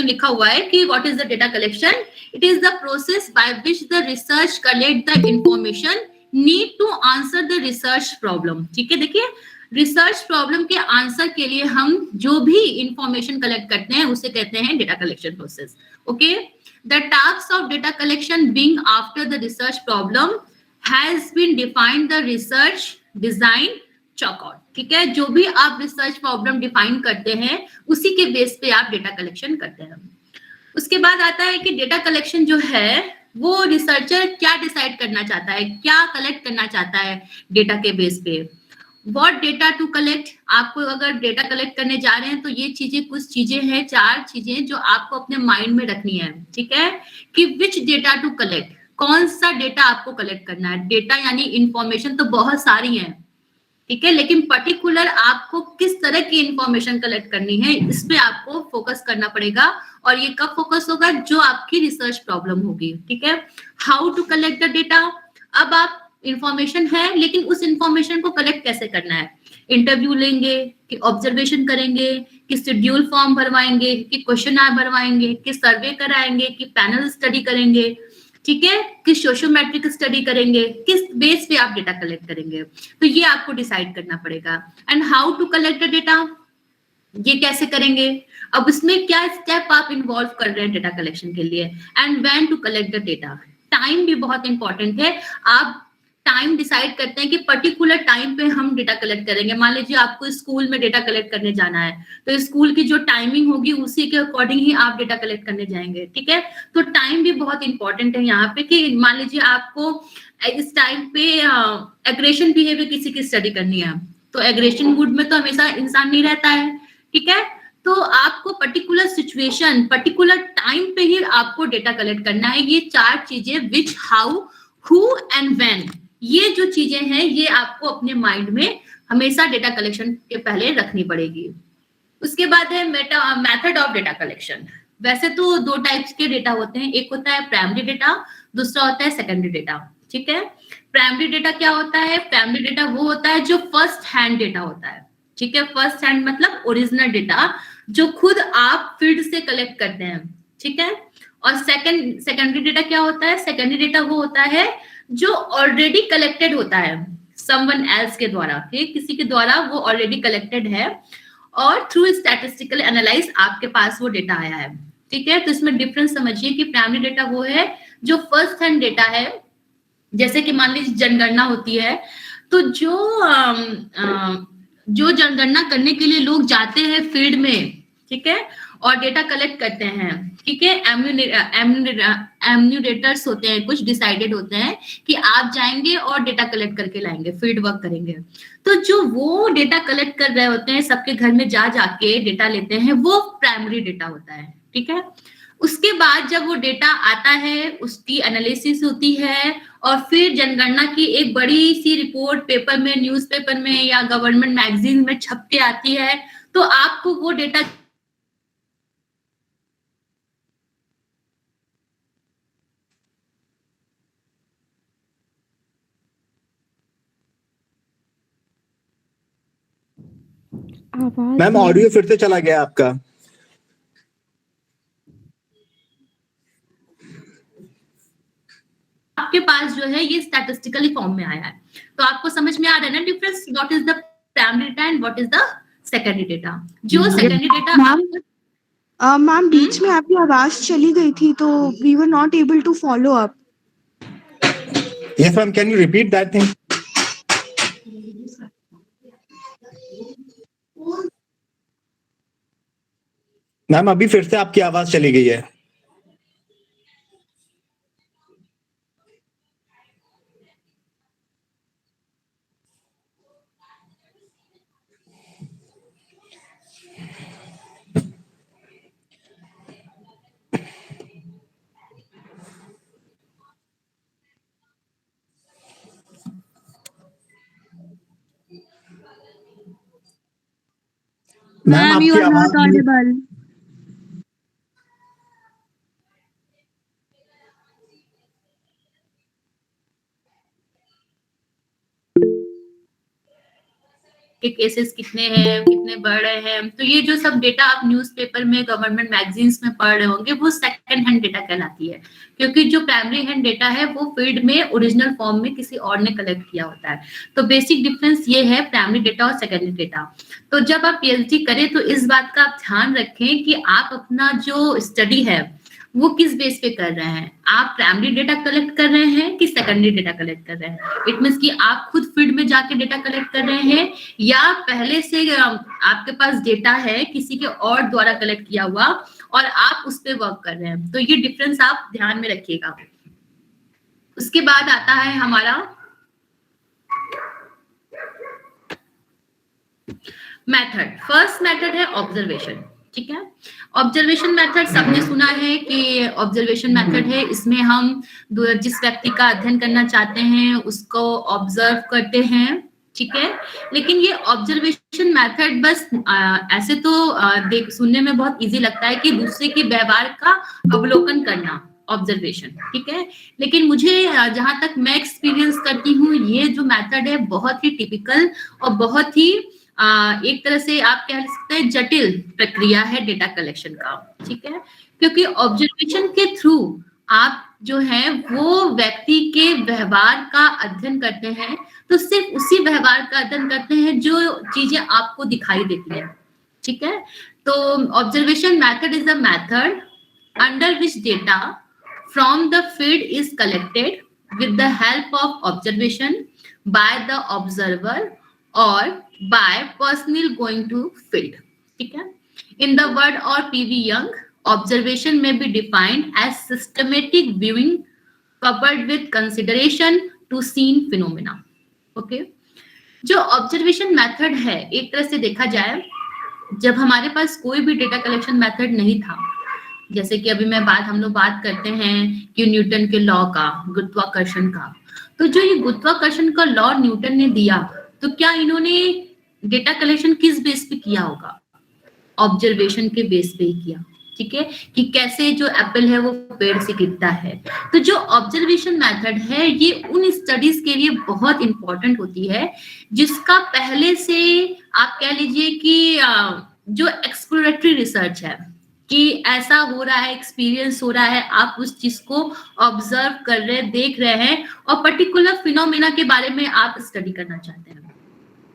लिखा हुआ है कि what is the data collection, it is the process by which the research collect the information need to answer the research problem. ठीक है, देखिए research problem के आंसर के लिए हम जो भी इंफॉर्मेशन कलेक्ट करते हैं उसे कहते हैं data collection process. Okay, the task of data collection being after the research problem has been defined the research design chalked out. ठीक है, जो भी आप रिसर्च प्रॉब्लम डिफाइन करते हैं उसी के बेस पे आप डेटा कलेक्शन करते हैं। उसके बाद आता है कि डेटा कलेक्शन जो है वो रिसर्चर क्या डिसाइड करना चाहता है, क्या कलेक्ट करना चाहता है डेटा के बेस पे। व्हाट डेटा टू कलेक्ट, आपको अगर डेटा कलेक्ट करने जा रहे हैं तो ये चीजें, कुछ चीजें हैं, 4 चीजें जो आपको अपने माइंड में रखनी है। ठीक है, कि विच डेटा टू कलेक्ट, कौन सा डेटा आपको कलेक्ट करना है। डेटा यानी इंफॉर्मेशन तो बहुत सारी है, ठीक है, लेकिन पर्टिकुलर आपको किस तरह की इंफॉर्मेशन कलेक्ट करनी है इस पे आपको फोकस करना पड़ेगा। और ये कब फोकस होगा, जो आपकी रिसर्च प्रॉब्लम होगी। ठीक है, how to collect the data, अब आप इंफॉर्मेशन है लेकिन उस इंफॉर्मेशन को कलेक्ट कैसे करना है। इंटरव्यू लेंगे कि ऑब्जर्वेशन करेंगे कि शेड्यूल फॉर्म भरवाएंगे कि क्वेश्चन भरवाएंगे कि सर्वे कराएंगे कि पैनल स्टडी करेंगे। ठीक है, कि सोशियोमेट्रिक स्टडी करेंगे, किस बेस पे आप डेटा कलेक्ट करेंगे, तो ये आपको डिसाइड करना पड़ेगा। And how to collect the data, ये कैसे करेंगे, अब इसमें क्या स्टेप आप इन्वॉल्व कर रहे हैं डेटा कलेक्शन के लिए। And when to collect the data, time भी बहुत इंपॉर्टेंट है। आप टाइम डिसाइड करते हैं कि पर्टिकुलर टाइम पे हम डेटा कलेक्ट करेंगे। मान लीजिए आपको स्कूल में डेटा कलेक्ट करने जाना है, तो स्कूल की जो टाइमिंग होगी उसी के अकॉर्डिंग ही आप डेटा कलेक्ट करने जाएंगे। ठीक है, तो टाइम भी बहुत इंपॉर्टेंट है यहाँ पे, कि मान लीजिए आपको इस टाइम पे एग्रेशन बिहेवियर किसी की स्टडी करनी है, तो एग्रेशन मूड में तो हमेशा इंसान नहीं रहता है। ठीक है, तो आपको पर्टिकुलर सिचुएशन, पर्टिकुलर टाइम पे ही आपको डेटा कलेक्ट करना है। ये 4 चीजें, विच, हाउ, हु एंड व्हेन, ये जो चीजें हैं ये आपको अपने माइंड में हमेशा डेटा कलेक्शन के पहले रखनी पड़ेगी। उसके बाद है मेथड ऑफ डेटा कलेक्शन। वैसे तो 2 टाइप्स के डेटा होते हैं, एक होता है प्राइमरी डेटा, दूसरा होता है सेकेंडरी डेटा। ठीक है, प्राइमरी डेटा क्या होता है, प्राइमरी डेटा वो होता है जो फर्स्ट हैंड डेटा होता है। ठीक है, फर्स्ट हैंड मतलब ओरिजिनल डेटा जो खुद आप फील्ड से कलेक्ट करते हैं। ठीक है, और सेकेंडरी डेटा क्या होता है, सेकेंडरी डेटा वो होता है जो ऑलरेडी कलेक्टेड होता है समवन एल्स के द्वारा। ठीक, किसी के द्वारा वो ऑलरेडी कलेक्टेड है और थ्रू स्टैटिस्टिकल एनालाइज आपके पास वो डेटा आया है। ठीक है, तो इसमें डिफरेंस समझिए कि प्राइमरी डेटा वो है जो फर्स्ट हैंड डेटा है। जैसे कि मान लीजिए जनगणना होती है, तो जो जनगणना करने के लिए लोग जाते हैं फील्ड में, ठीक है, और डेटा कलेक्ट करते हैं। ठीक है, एम्यूनेटर्स होते हैं, कुछ डिसाइडेड होते हैं कि आप जाएंगे और डेटा कलेक्ट करके लाएंगे, फील्ड वर्क करेंगे। तो जो वो डेटा कलेक्ट कर रहे होते हैं, सबके घर में जा जाके डेटा लेते हैं, वो प्राइमरी डेटा होता है। ठीक है, उसके बाद जब वो डेटा आता है, उसकी एनालिसिस होती है और फिर जनगणना की एक बड़ी सी रिपोर्ट पेपर में, न्यूज़पेपर में या गवर्नमेंट मैगजीन में छप के आती है, तो आपको वो डेटा मैम ऑडियो फिर से चला गया आपका। आपके पास जो है ये स्टैटिस्टिकली फॉर्म में आया है। तो आपको समझ में आ रहा है ना difference, what is the primary data and what is the secondary data. जो सेकेंडरी डेटा मैम बीच में आपकी आवाज चली गई थी तो we were not able to follow up. Yes ma'am, can you repeat that thing? Ma'am अभी फिर से आपकी आवाज चली गई है। मैम मैम यू आपकी आर नॉट आवाज ऑडिबल। कि केसेस कितने हैं, कितने बढ़ रहे हैं। तो ये जो सब डेटा आप न्यूज़पेपर में, गवर्नमेंट मैगजीन्स में पढ़ रहे होंगे, वो सेकंड हैंड डेटा कहलाती है, क्योंकि जो प्राइमरी हैंड डेटा है वो फील्ड में ओरिजिनल फॉर्म में किसी और ने कलेक्ट किया होता है। तो बेसिक डिफरेंस ये है प्राइमरी डेटा और सेकेंडरी डेटा। तो जब आप पीएचडी करें तो इस बात का आप ध्यान रखें कि आप अपना जो स्टडी है वो किस बेस पे कर रहे हैं। आप प्राइमरी डेटा कलेक्ट कर रहे हैं कि सेकेंडरी डेटा कलेक्ट कर रहे हैं। इट मींस कि आप खुद फील्ड में जाके डेटा कलेक्ट कर रहे हैं या पहले से आपके पास डेटा है किसी के और द्वारा कलेक्ट किया हुआ और आप उस पे वर्क कर रहे हैं। तो ये डिफरेंस आप ध्यान में रखिएगा। उसके बाद आता है हमारा मेथड। फर्स्ट मेथड है ऑब्जर्वेशन, ठीक है। ऑब्जर्वेशन मेथड सबने सुना है कि ऑब्जर्वेशन मेथड है, इसमें हम जिस व्यक्ति का अध्ययन करना चाहते हैं उसको ऑब्जर्व करते हैं, ठीक है। लेकिन ये ऑब्जर्वेशन मेथड बस ऐसे तो देख सुनने में बहुत इजी लगता है कि दूसरे के व्यवहार का अवलोकन करना, ऑब्जर्वेशन, ठीक है। लेकिन मुझे जहां तक मैं एक्सपीरियंस करती हूँ, ये जो मेथड है बहुत ही टिपिकल और बहुत ही एक तरह से आप कह सकते हैं जटिल प्रक्रिया है डेटा कलेक्शन का, ठीक है। क्योंकि ऑब्जर्वेशन के थ्रू आप जो है वो व्यक्ति के व्यवहार का अध्ययन करते हैं, तो सिर्फ उसी व्यवहार का अध्ययन करते हैं जो चीजें आपको दिखाई देती है, ठीक है। तो observation method is a method under which data from the field is collected with the help of observation by the observer or by personnel going to field, ठीक है। In the word or PV Young, observation may be defined as systematic viewing coupled with consideration to seen phenomena, okay। जो observation method है एक तरह से देखा जाए, जब हमारे पास कोई भी डेटा कलेक्शन मेथड नहीं था, जैसे कि अभी हम लोग बात करते हैं कि न्यूटन के लॉ का, गुरुत्वाकर्षण का, तो जो ये गुरुत्वाकर्षण का लॉ न्यूटन ने दिया, तो क्या इन्होंने डेटा कलेक्शन किस बेस पे किया होगा? ऑब्जर्वेशन के बेस पे ही किया, ठीक है, कि कैसे जो एप्पल है वो पेड़ से गिरता है। तो जो ऑब्जर्वेशन मेथड है ये उन स्टडीज के लिए बहुत इंपॉर्टेंट होती है जिसका पहले से आप कह लीजिए कि जो एक्सप्लोरेटरी रिसर्च है, कि ऐसा हो रहा है, एक्सपीरियंस हो रहा है, आप उस चीज को ऑब्जर्व कर रहे हैं, देख रहे हैं और पर्टिकुलर फिनोमेना के बारे में आप स्टडी करना चाहते हैं,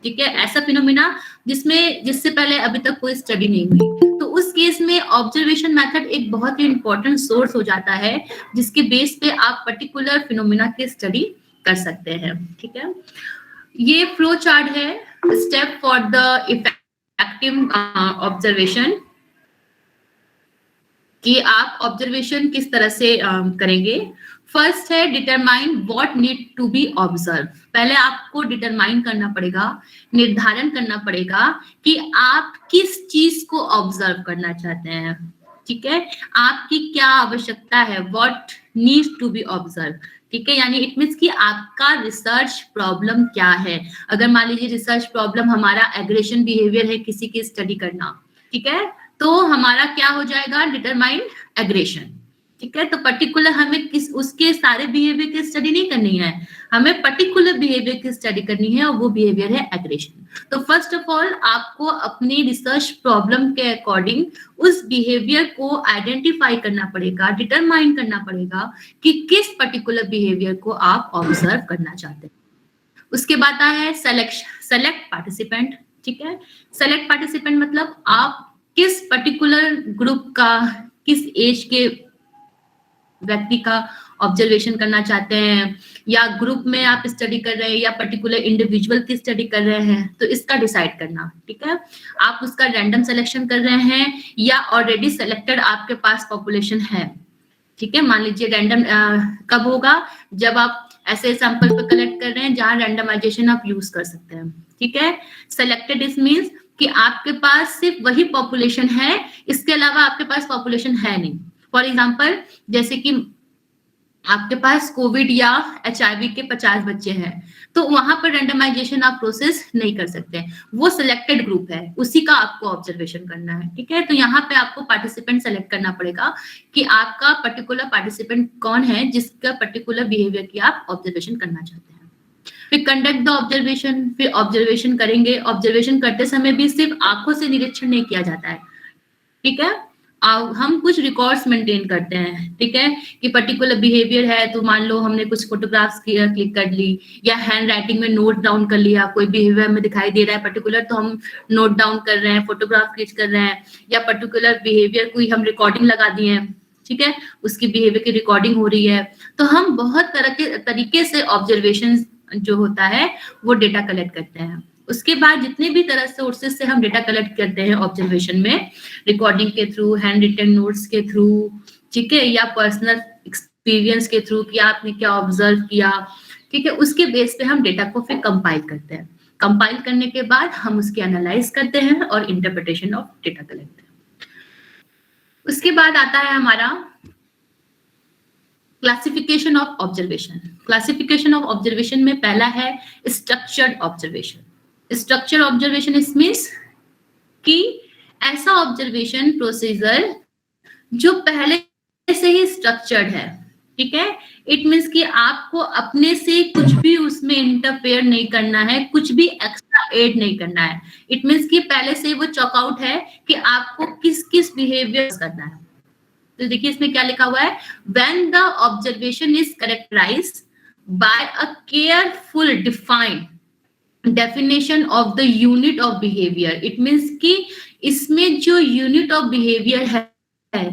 ठीक है। ऐसा फिनोमेना जिससे पहले अभी तक कोई स्टडी नहीं हुई, तो उस केस में ऑब्जर्वेशन मेथड एक बहुत ही इंपॉर्टेंट सोर्स हो जाता है जिसके बेस पे आप पर्टिकुलर फिनोमेना की स्टडी कर सकते हैं, ठीक है। ये फ्लो चार्ट है, step for the effective observation, कि आप ऑब्जर्वेशन किस तरह से करेंगे। फर्स्ट है determine what need to be observe. पहले आपको डिटरमाइन करना पड़ेगा, निर्धारण करना पड़ेगा कि आप किस चीज को ऑब्जर्व करना चाहते हैं, ठीक है। आपकी क्या आवश्यकता है, what needs to be observe, ठीक है। यानी इट मीन्स कि आपका रिसर्च प्रॉब्लम क्या है। अगर मान लीजिए रिसर्च प्रॉब्लम हमारा एग्रेशन बिहेवियर है, किसी की स्टडी करना, ठीक है, तो हमारा क्या हो जाएगा, डिटरमाइन एग्रेशन, ठीक है। तो पर्टिकुलर हमें उसके सारे बिहेवियर की स्टडी नहीं करनी है, हमें पर्टिकुलर बिहेवियर की स्टडी करनी है और वो बिहेवियर है एग्रेशन। तो फर्स्ट ऑफ ऑल आपको अपनी रिसर्च प्रॉब्लम के अकॉर्डिंग उस बिहेवियर को आइडेंटिफाई करना पड़ेगा, डिटरमाइन करना पड़ेगा कि किस पर्टिकुलर बिहेवियर को आप ऑब्जर्व करना चाहते हैं। उसके बाद आया है सेलेक्ट पार्टिसिपेंट, ठीक है। सेलेक्ट पार्टिसिपेंट मतलब आप किस पर्टिकुलर ग्रुप का, किस एज के व्यक्ति का ऑब्जर्वेशन करना चाहते हैं, या ग्रुप में आप स्टडी कर रहे हैं या पर्टिकुलर इंडिविजुअल की स्टडी कर रहे हैं, तो इसका डिसाइड करना, ठीक है। आप उसका रैंडम सिलेक्शन कर रहे हैं या ऑलरेडी सिलेक्टेड आपके पास पॉपुलेशन है, ठीक है। मान लीजिए रैंडम कब होगा, जब आप ऐसे सैंपल पे कलेक्ट कर रहे हैं जहां रैंडमाइजेशन आप यूज कर सकते हैं, ठीक है। सिलेक्टेड इज मींस कि आपके पास सिर्फ वही पॉपुलेशन है, इसके अलावा आपके पास पॉपुलेशन है नहीं। फॉर एग्जांपल जैसे कि आपके पास कोविड या HIV के 50 बच्चे हैं, तो वहां पर रैंडमाइजेशन आप प्रोसेस नहीं कर सकते, वो सिलेक्टेड ग्रुप है, उसी का आपको ऑब्जर्वेशन करना है, ठीक है। तो यहाँ पे आपको पार्टिसिपेंट सेलेक्ट करना पड़ेगा कि आपका पर्टिकुलर पार्टिसिपेंट कौन है जिसका पर्टिकुलर बिहेवियर की आप ऑब्जर्वेशन करना चाहते हैं। फिर कंडक्ट द ऑब्जर्वेशन, फिर ऑब्जर्वेशन करेंगे। ऑब्जर्वेशन करते समय भी सिर्फ आंखों से निरीक्षण नहीं किया जाता है, ठीक है। हम कुछ रिकॉर्ड्स मेंटेन करते हैं, ठीक है, कि पर्टिकुलर बिहेवियर है तो मान लो हमने कुछ फोटोग्राफ्स क्लिक कर ली या हैंड राइटिंग में नोट डाउन कर लिया, कोई बिहेवियर में दिखाई दे रहा है पर्टिकुलर तो हम नोट डाउन कर रहे हैं, फोटोग्राफ क्लिक कर रहे हैं, या पर्टिकुलर बिहेवियर कोई हम रिकॉर्डिंग लगा दिए हैं, ठीक है, उसकी बिहेवियर की रिकॉर्डिंग हो रही है। तो हम बहुत तरह के तरीके से ऑब्जर्वेशन जो होता है वो डेटा कलेक्ट करते हैं। उसके बाद जितने भी तरह से सोर्सेज से हम डेटा कलेक्ट करते हैं ऑब्जर्वेशन में, रिकॉर्डिंग के थ्रू, हैंड रिटन नोट्स के थ्रू, ठीक है, या पर्सनल एक्सपीरियंस के थ्रू कि आपने क्या ऑब्जर्व किया, ठीक है, उसके बेस पे हम डेटा को फिर कंपाइल करते हैं। कंपाइल करने के बाद हम उसकी एनालाइज करते हैं और इंटरप्रिटेशन ऑफ डेटा कलेक्ट। उसके बाद आता है हमारा classification of observation. Classification of observation में पहला है स्ट्रक्चर्ड ऑब्जर्वेशन। स्ट्रक्चर ऑब्जर्वेशन इस मीन्स कि ऐसा ऑब्जर्वेशन प्रोसीजर जो पहले से ही स्ट्रक्चर्ड है, ठीक है। इट मीन्स कि आपको अपने से कुछ भी उसमें इंटरफेयर नहीं करना है, कुछ भी एक्स्ट्रा ऐड नहीं करना है। इट मीन्स कि पहले से वो चॉकआउट है कि आपको किस किस बिहेवियर करना है। तो देखिए इसमें क्या लिखा हुआ है, when the observation is characterized by a careful defined definition of the unit of behaviour. It means कि इसमें जो यूनिट ऑफ बिहेवियर है,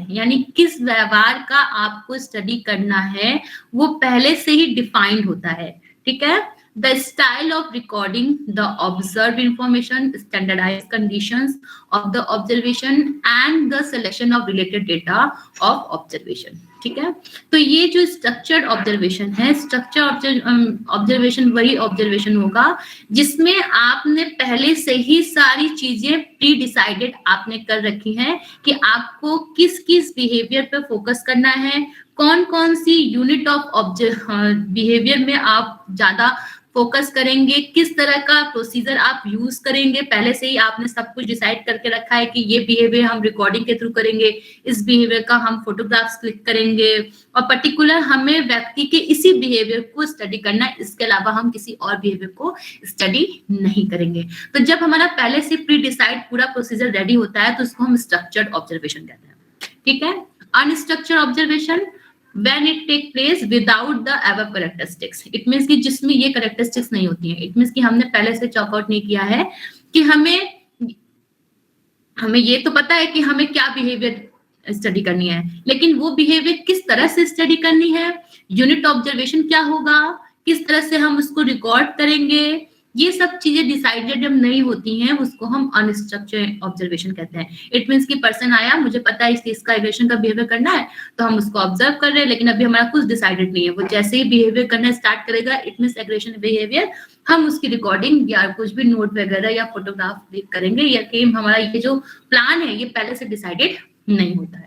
यानी किस व्यवहार का आपको स्टडी करना है, वो पहले से ही डिफाइंड होता है, ठीक है। The style of recording the observed information, standardized conditions of the observation and the selection of related data of observation, ठीक है। तो ये जो स्ट्रक्चर्ड ऑब्जर्वेशन है, स्ट्रक्चर ऑब्जर्वेशन वही ऑब्जर्वेशन होगा जिसमें आपने पहले से ही सारी चीजें प्री डिसाइडेड आपने कर रखी हैं कि आपको किस किस बिहेवियर पे फोकस करना है, कौन कौन सी यूनिट ऑफ बिहेवियर में आप ज्यादा फोकस करेंगे, किस तरह का प्रोसीजर आप यूज करेंगे। पहले से ही आपने सब कुछ डिसाइड करके रखा है कि ये बिहेवियर हम रिकॉर्डिंग के थ्रू करेंगे, इस बिहेवियर का हम फोटोग्राफ्स क्लिक करेंगे, और पर्टिकुलर हमें व्यक्ति के इसी बिहेवियर को स्टडी करना है, इसके अलावा हम किसी और बिहेवियर को स्टडी नहीं करेंगे। तो जब हमारा पहले से प्री डिसाइड पूरा प्रोसीजर रेडी होता है तो उसको हम स्ट्रक्चर्ड ऑब्जर्वेशन कहते हैं, ठीक है। Unstructured observation when it take place without the above characteristics, it means कि जिसमें ये characteristics नहीं होती हैं। it means कि हमने पहले से चॉक आउट नहीं किया है कि हमें ये तो पता है कि हमें क्या बिहेवियर स्टडी करनी है, लेकिन वो बिहेवियर किस तरह से स्टडी करनी है, यूनिट ऑब्जर्वेशन क्या होगा, किस तरह से हम उसको रिकॉर्ड करेंगे, ये सब चीजें डिसाइडेड जब नहीं होती हैं उसको हम अनस्ट्रक्चर्ड ऑब्जर्वेशन कहते हैं। इट मीन्स कि पर्सन आया, मुझे पता है इसका एग्रेशन का बिहेवियर करना है, तो हम उसको ऑब्जर्व कर रहे हैं, लेकिन अभी हमारा कुछ डिसाइडेड नहीं है। वो जैसे ही बिहेवियर करना स्टार्ट करेगा, इट मीन्स एग्रेशन बिहेवियर, हम उसकी रिकॉर्डिंग या कुछ भी नोट वगैरह या फोटोग्राफ क्लिक करेंगे, या कि हमारा ये जो प्लान है ये पहले से डिसाइडेड नहीं होता है।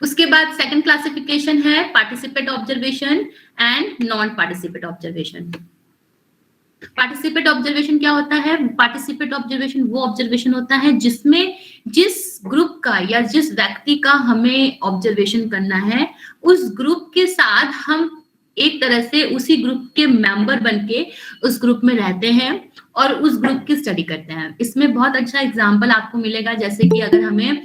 उसके बाद सेकंड क्लासिफिकेशन है participate observation and non participate observation. Participate observation क्या होता है? पार्टिसिपेट ऑब्जर्वेशन वो ऑब्जर्वेशन होता है जिसमें जिस ग्रुप का या जिस व्यक्ति का हमें ऑब्जर्वेशन करना है, उस ग्रुप के साथ हम एक तरह से उसी ग्रुप के मेंबर बनके उस ग्रुप में रहते हैं और उस ग्रुप की स्टडी करते हैं। इसमें बहुत अच्छा एग्जांपल आपको मिलेगा, जैसे कि अगर हमें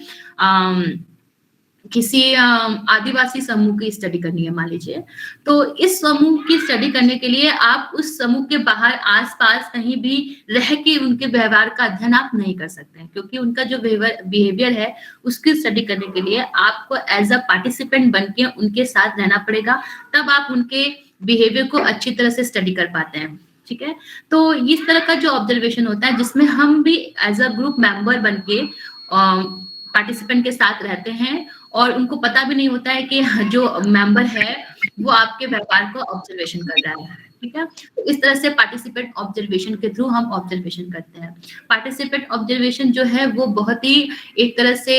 किसी आदिवासी समूह की स्टडी करनी है मान लीजिए, तो इस समूह की स्टडी करने के लिए आप उस समूह के बाहर आसपास कहीं भी रह के उनके व्यवहार का अध्ययन आप नहीं कर सकते हैं, क्योंकि उनका जो बिहेवियर है उसकी स्टडी करने के लिए आपको एज अ पार्टिसिपेंट बन के उनके साथ रहना पड़ेगा, तब आप उनके बिहेवियर को अच्छी तरह से स्टडी कर पाते हैं। ठीक है, तो इस तरह का जो ऑब्जर्वेशन होता है जिसमें हम भी एज अ ग्रुप मेंबर बन के पार्टिसिपेंट के साथ रहते हैं और उनको पता भी नहीं होता है कि जो मेंबर है वो आपके व्यवहार को ऑब्जर्वेशन कर रहा है। ठीक है, तो इस तरह से पार्टिसिपेट ऑब्जर्वेशन के थ्रू हम ऑब्जर्वेशन करते हैं। पार्टिसिपेट ऑब्जर्वेशन जो है वो बहुत ही एक तरह से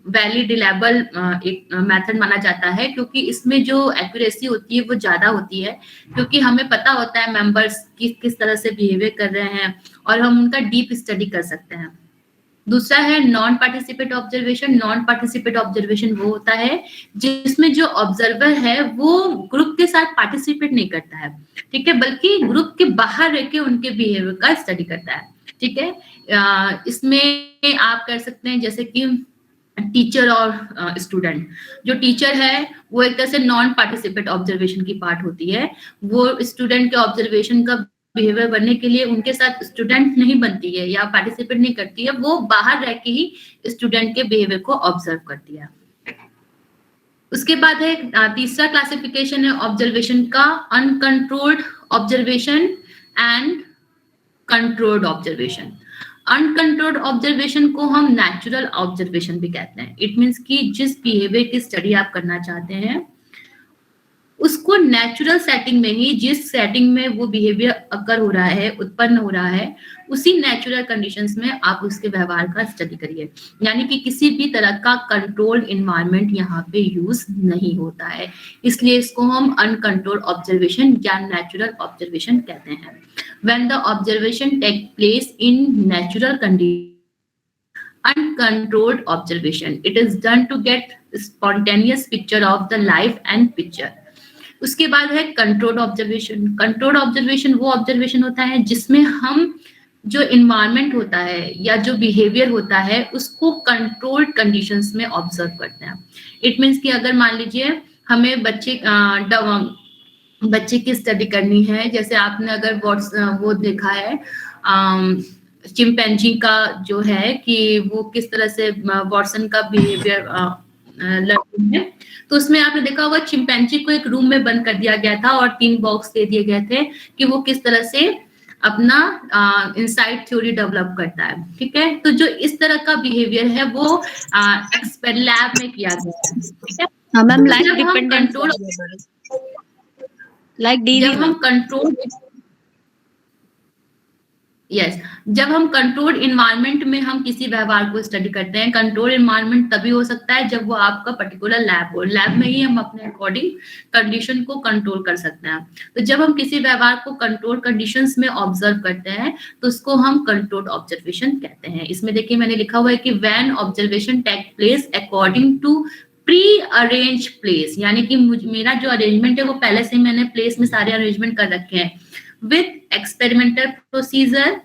वैलिड रिलायबल एक मेथड माना जाता है, क्योंकि इसमें जो एक्यूरेसी होती है वो ज्यादा होती है, क्योंकि हमें पता होता है मेंबर्स किस तरह से बिहेवियर कर रहे हैं और हम उनका डीप स्टडी कर सकते हैं। दूसरा है non participate observation. Non participate observation वो होता है जिसमें जो ऑब्जर्वर है वो ग्रुप के साथ पार्टिसिपेट नहीं करता है, ठीक है, बल्कि ग्रुप के बाहर रह के उनके बिहेवियर का स्टडी करता है, ठीक है। इसमें आप कर सकते हैं जैसे कि टीचर और स्टूडेंट। जो टीचर है वो एक तरह से नॉन पार्टिसिपेट ऑब्जर्वेशन की पार्ट होती है, वो स्टूडेंट के ऑब्जर्वेशन का बिहेवियर बनने के लिए उनके साथ स्टूडेंट नहीं बनती है या पार्टिसिपेट नहीं करती है, वो बाहर रह के ही स्टूडेंट के बिहेवियर को ऑब्जर्व करती है। उसके बाद है तीसरा क्लासिफिकेशन है ऑब्जर्वेशन का, uncontrolled observation and controlled observation. Uncontrolled observation को हम नेचुरल ऑब्जर्वेशन भी कहते हैं। इट मीन्स कि जिस बिहेवियर की स्टडी आप करना चाहते हैं उसको नेचुरल सेटिंग में ही, जिस सेटिंग में वो बिहेवियर अकर हो रहा है, उत्पन्न हो रहा है, उसी नेचुरल कंडीशंस में आप उसके व्यवहार का स्टडी करिए। यानी कि किसी भी तरह का कंट्रोल्ड इन्वायरमेंट यहाँ पे यूज नहीं होता है, इसलिए इसको हम अनकंट्रोल्ड ऑब्जर्वेशन या नेचुरल ऑब्जर्वेशन कहते हैं। When the observation take place in natural conditions, uncontrolled observation, it is done to get spontaneous picture of the life and picture. उसके बाद है कंट्रोल्ड ऑब्जर्वेशन। कंट्रोल्ड ऑब्जर्वेशन वो ऑब्जर्वेशन होता है जिसमें हम जो इन्वायरमेंट होता है या जो बिहेवियर होता है उसको कंट्रोल्ड कंडीशंस में ऑब्जर्व करते हैं। इट मीन्स कि अगर मान लीजिए हमें बच्चे की स्टडी करनी है, जैसे आपने अगर वो देखा है चिंपैंजी का जो है कि वो किस तरह से वॉटसन का बिहेवियर लर्निंग है, तो उसमें आपने देखा होगा चिंपैंजी को एक रूम में बंद कर दिया गया था और 3 बॉक्स दे दिए गए थे कि वो किस तरह से अपना इनसाइट थ्योरी डेवलप करता है, ठीक है। तो जो इस तरह का बिहेवियर है वो लैब में किया गया है, ठीक है। हाँ मैम, लाइक जब हम डिपेंडेंट कंट्रोल लाइक डी जब हम कंट्रोल जब हम कंट्रोल इन्वायरमेंट में हम किसी व्यवहार को स्टडी करते हैं, कंट्रोल इन्वायरमेंट तभी हो सकता है जब वो आपका पर्टिकुलर लैब हो। लैब में ही हम अपने अकॉर्डिंग कंडीशन को कंट्रोल कर सकते हैं। तो जब हम किसी व्यवहार को कंट्रोल कंडीशंस में ऑब्जर्व करते हैं तो उसको हम कंट्रोल्ड ऑब्जर्वेशन कहते हैं। इसमें देखिए मैंने लिखा हुआ है कि when observation take place according to pre arrange place, यानी कि मेरा जो अरेंजमेंट है वो पहले से ही मैंने प्लेस में सारे अरेंजमेंट कर रखे हैं, with experimental procedure,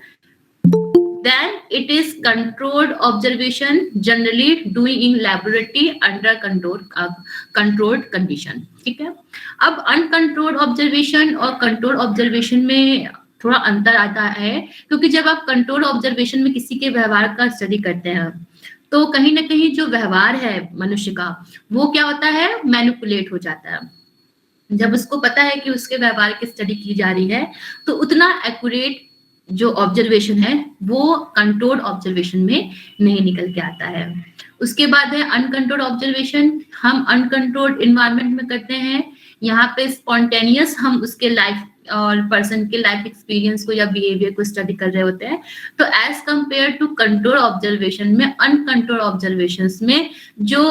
then it is controlled observation generally doing in laboratory under controlled condition, ठीक है। अब uncontrolled observation और controlled observation में थोड़ा अंतर आता है, क्योंकि जब आप कंट्रोल ऑब्जर्वेशन में किसी के व्यवहार का स्टडी करते हैं तो कहीं ना कहीं जो व्यवहार है मनुष्य का वो क्या होता है, मैनिपुलेट हो जाता है। जब उसको पता है कि उसके व्यवहार की स्टडी की जा रही है तो उतना एक्यूरेट जो ऑब्जर्वेशन है वो कंट्रोल्ड ऑब्जर्वेशन में नहीं निकल के आता है। उसके बाद है अनकंट्रोल्ड ऑब्जर्वेशन। हम अनकंट्रोल्ड इन्वायरमेंट में करते हैं, यहाँ पे स्पॉन्टेनियस हम उसके लाइफ और पर्सन के लाइफ एक्सपीरियंस को या बिहेवियर को स्टडी कर रहे होते हैं। तो as compare to control observation में, अनकंट्रोल्ड ऑब्जर्वेशंस में जो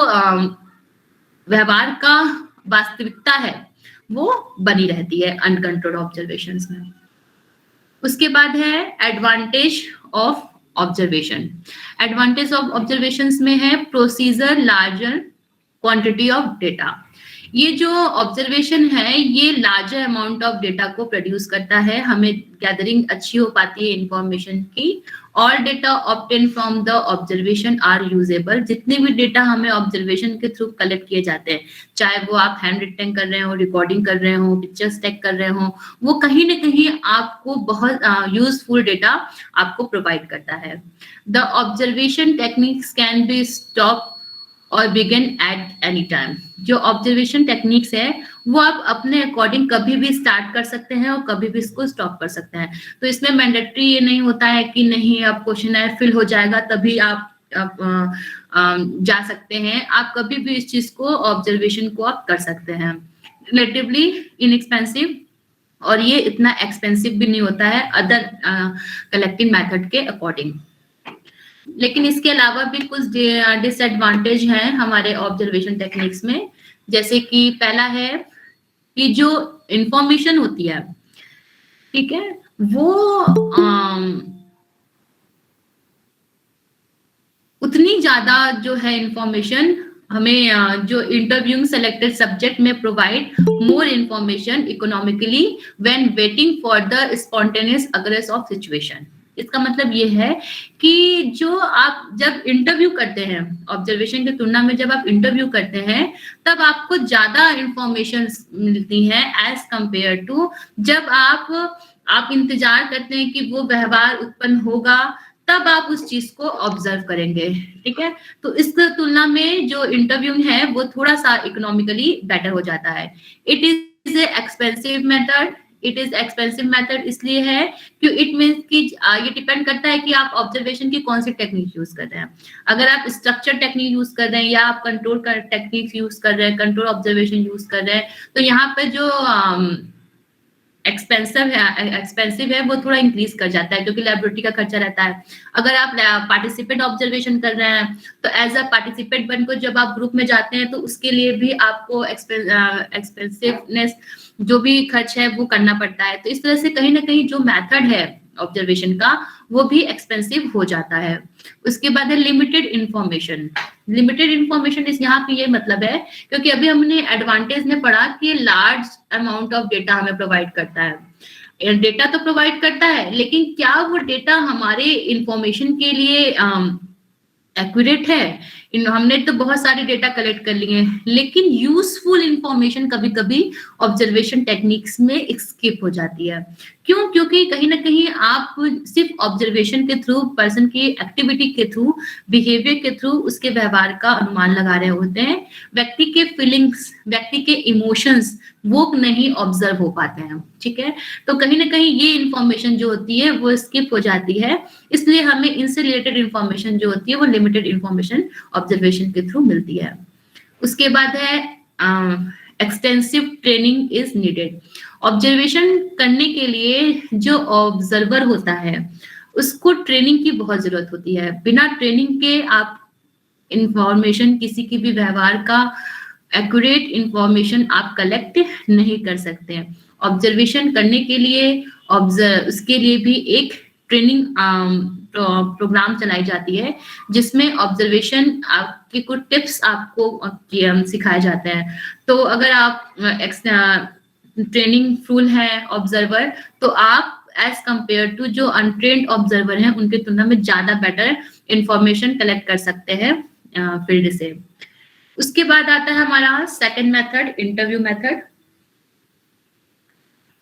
व्यवहार का वास्तविकता है वो बनी रहती है अनकंट्रोल्ड ऑब्जर्वेशंस में। उसके बाद है advantage of observation. Advantage of observations में है procedure larger quantity of data. ये जो ऑब्जर्वेशन है ये लार्जर अमाउंट ऑफ डेटा को प्रोड्यूस करता है, हमें गैदरिंग अच्छी हो पाती है इंफॉर्मेशन की। All data obtain from the observation are usable. जितने भी डेटा हमें ऑब्जर्वेशन के थ्रू कलेक्ट किए जाते हैं, चाहे वो आप हैंड रिटन कर रहे हो, रिकॉर्डिंग कर रहे हो, पिक्चर्स टेक कर रहे हो, वो कहीं ना कहीं आपको बहुत यूजफुल डेटा आपको प्रोवाइड करता है। The observation techniques can be stop और बिगिन एट एनी टाइम। जो ऑब्जर्वेशन टेक्निक्स है वो आप अपने अकॉर्डिंग कभी भी स्टार्ट कर सकते हैं और कभी भी इसको स्टॉप कर सकते हैं। तो इसमें मैंडेटरी ये नहीं होता है कि नहीं अब क्वेश्चन फिल हो जाएगा तभी आप जा सकते हैं। आप कभी भी इस चीज को, ऑब्जर्वेशन को आप कर सकते हैं। रिलेटिवली इनएक्सपेंसिव, और ये इतना एक्सपेंसिव भी नहीं होता है अदर कलेक्टिंग मेथड के अकॉर्डिंग। लेकिन इसके अलावा भी कुछ डिसएडवांटेज हैं हमारे ऑब्जर्वेशन टेक्निक्स में। जैसे कि पहला है कि जो इंफॉर्मेशन होती है, ठीक है, वो उतनी ज्यादा जो है इंफॉर्मेशन हमें जो इंटरव्यूइंग सेलेक्टेड सब्जेक्ट में provide more information economically when waiting for the spontaneous aggress of situation. इसका मतलब ये है कि जो आप जब इंटरव्यू करते हैं ऑब्जर्वेशन की तुलना में जब आप इंटरव्यू करते हैं तब आपको ज्यादा इंफॉर्मेशन मिलती है एज कंपेयर टू जब आप इंतजार करते हैं कि वो व्यवहार उत्पन्न होगा तब आप उस चीज को ऑब्जर्व करेंगे। ठीक है, तो इस तुलना में जो इंटरव्यू है वो थोड़ा सा इकोनॉमिकली बेटर हो जाता है। It is a expensive method. It is expensive method इसलिए है कि इट मीन्स कि ये डिपेंड करता है कि आप ऑब्जर्वेशन की कौन सी टेक्निक यूज कर रहे हैं। अगर आप स्ट्रक्चर टेक्निक यूज कर रहे हैं या आप कंट्रोल टेक्निक यूज कर रहे हैं, कंट्रोल ऑब्जर्वेशन यूज कर रहे हैं, तो यहाँ पे जो एक्सपेंसिव है वो थोड़ा इंक्रीज कर जाता है क्योंकि लैबोरेटरी का खर्चा रहता है। अगर आप पार्टिसिपेंट ऑब्जर्वेशन कर रहे हैं तो एज अ पार्टिसिपेंट बनकर जब आप ग्रुप में जाते हैं तो उसके लिए भी आपको एक्सपेंसिवनेस जो भी खर्च है वो करना पड़ता है। तो इस तरह से कहीं ना कहीं जो मेथड है ऑब्जर्वेशन का वो भी एक्सपेंसिव हो जाता है। उसके बाद है लिमिटेड इंफॉर्मेशन। लिमिटेड इंफॉर्मेशन इस यहाँ पे ये मतलब है क्योंकि अभी हमने एडवांटेज में पढ़ा कि लार्ज अमाउंट ऑफ डेटा हमें प्रोवाइड करता है। डेटा तो प्रोवाइड करता है लेकिन क्या वो डेटा हमारे इंफॉर्मेशन के लिए एक्यूरेट है? हमने तो बहुत सारे डेटा कलेक्ट कर लिए लेकिन यूजफुल इंफॉर्मेशन कभी कभी ऑब्जर्वेशन टेक्निक्स में स्किप हो जाती है। क्यों? क्योंकि कहीं ना कहीं आप सिर्फ ऑब्जर्वेशन के थ्रू, पर्सन की एक्टिविटी के थ्रू, बिहेवियर के थ्रू उसके व्यवहार का अनुमान लगा रहे होते हैं। व्यक्ति के फीलिंग्स, व्यक्ति के इमोशंस वो नहीं ऑब्जर्व हो पाते हैं। ठीक है, तो कहीं ना कहीं ये इंफॉर्मेशन जो होती है वो स्किप हो जाती है। इसलिए हमें इनसे रिलेटेड इंफॉर्मेशन जो होती है वो लिमिटेड इंफॉर्मेशन ऑब्जर्वेशन के थ्रू मिलती है। उसके बाद है extensive training is needed. Observation करने के लिए जो ऑब्जर्वर होता है उसको ट्रेनिंग की बहुत जरूरत होती है। बिना ट्रेनिंग के आप इंफॉर्मेशन, किसी की भी व्यवहार का एक्यूरेट इंफॉर्मेशन आप कलेक्ट नहीं कर सकते हैं। ऑब्जर्वेशन करने के लिए उसके लिए भी एक ट्रेनिंग प्रोग्राम चलाई जाती है जिसमें ऑब्जर्वेशन आपके कुछ टिप्स आपको सिखाए जाते हैं। तो अगर आप ट्रेनिंग फुल है ऑब्जर्वर तो आप एज कंपेयर टू जो अनट्रेन्ड ऑब्जर्वर हैं उनकी तुलना में ज्यादा बेटर इंफॉर्मेशन कलेक्ट कर सकते हैं फील्ड से। उसके बाद आता है हमारा second method, interview method.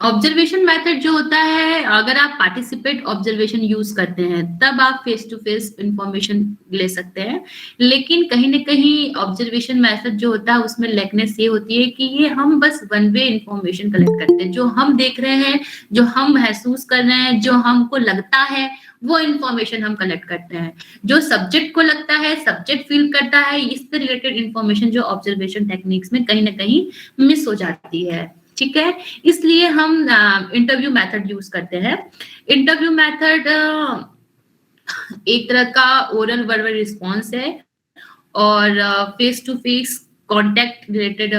Observation method जो होता है, अगर आप पार्टिसिपेट ऑब्जर्वेशन यूज करते हैं तब आप फेस टू फेस इंफॉर्मेशन ले सकते हैं। लेकिन कहीं ना कहीं ऑब्जर्वेशन मेथड जो होता है उसमें लेकनेस ये होती है कि ये हम बस वन वे इंफॉर्मेशन कलेक्ट करते हैं। जो हम देख रहे हैं, जो हम महसूस कर रहे हैं, जो हमको लगता है वो इंफॉर्मेशन हम कलेक्ट करते हैं। जो सब्जेक्ट को लगता है, सब्जेक्ट फील करता है, इससे रिलेटेड इंफॉर्मेशन जो ऑब्जर्वेशन टेक्निक्स में कहीं ना कहीं मिस हो जाती है। ठीक है, इसलिए हम इंटरव्यू मेथड यूज करते हैं। इंटरव्यू मेथड एक तरह का ओरल वर्बल रिस्पॉन्स है और face to face contact related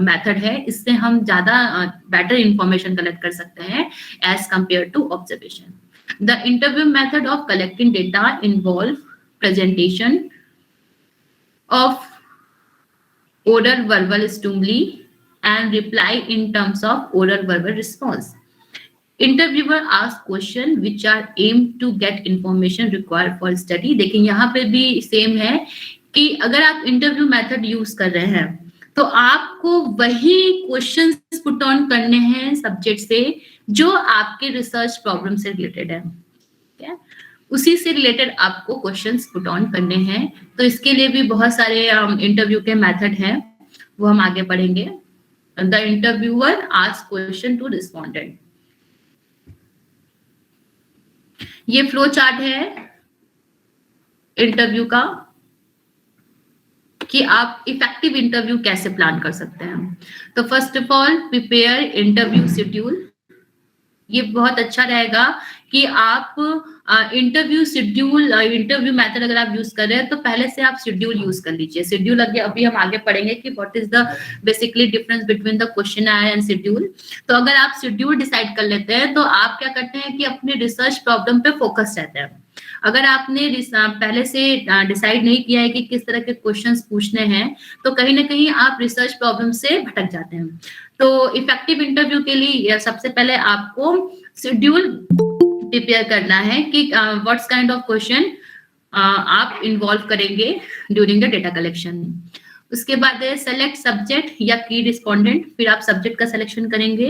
method है। इससे हम ज्यादा बेटर इंफॉर्मेशन कलेक्ट कर सकते हैं as compare to observation. The interview method of collecting data involve presentation of oral verbal stimuli and reply in terms of oral verbal response. Interviewer asks question which are aimed to get information required for study. देखिए यहाँ पे भी same है कि अगर आप interview method use कर रहे हैं तो आपको वही क्वेश्चंस पुट ऑन करने हैं सब्जेक्ट से जो आपके रिसर्च प्रॉब्लम से रिलेटेड है। ठीक है, उसी से रिलेटेड आपको क्वेश्चंस पुट ऑन करने हैं। तो इसके लिए भी बहुत सारे इंटरव्यू के मेथड हैं, वो हम आगे पढ़ेंगे। The interviewer ask question to respondent. ये फ्लो चार्ट है इंटरव्यू का कि आप इफेक्टिव इंटरव्यू कैसे प्लान कर सकते हैं। तो first of all prepare interview schedule. ये बहुत अच्छा रहेगा कि आप इंटरव्यू शेड्यूल, इंटरव्यू मेथड अगर आप यूज कर रहे हैं तो पहले से आप शेड्यूल यूज कर लीजिए। शेड्यूल अभी हम आगे पढ़ेंगे कि what is the basically difference between the questionnaire and schedule. तो अगर आप शेड्यूल डिसाइड कर लेते हैं तो आप क्या करते हैं कि अपने रिसर्च प्रॉब्लम पे फोकस रहते हैं। अगर आपने पहले से डिसाइड नहीं किया है कि किस तरह के क्वेश्चंस पूछने हैं, तो कहीं ना कहीं आप रिसर्च प्रॉब्लम से भटक जाते हैं। तो इफेक्टिव इंटरव्यू के लिए सबसे पहले आपको शेड्यूल प्रिपेयर करना है कि व्हाट्स काइंड ऑफ क्वेश्चन आप इन्वॉल्व करेंगे ड्यूरिंग द डेटा कलेक्शन। उसके बाद सेलेक्ट सब्जेक्ट या की रिस्पोंडेंट, फिर आप सब्जेक्ट का सिलेक्शन करेंगे।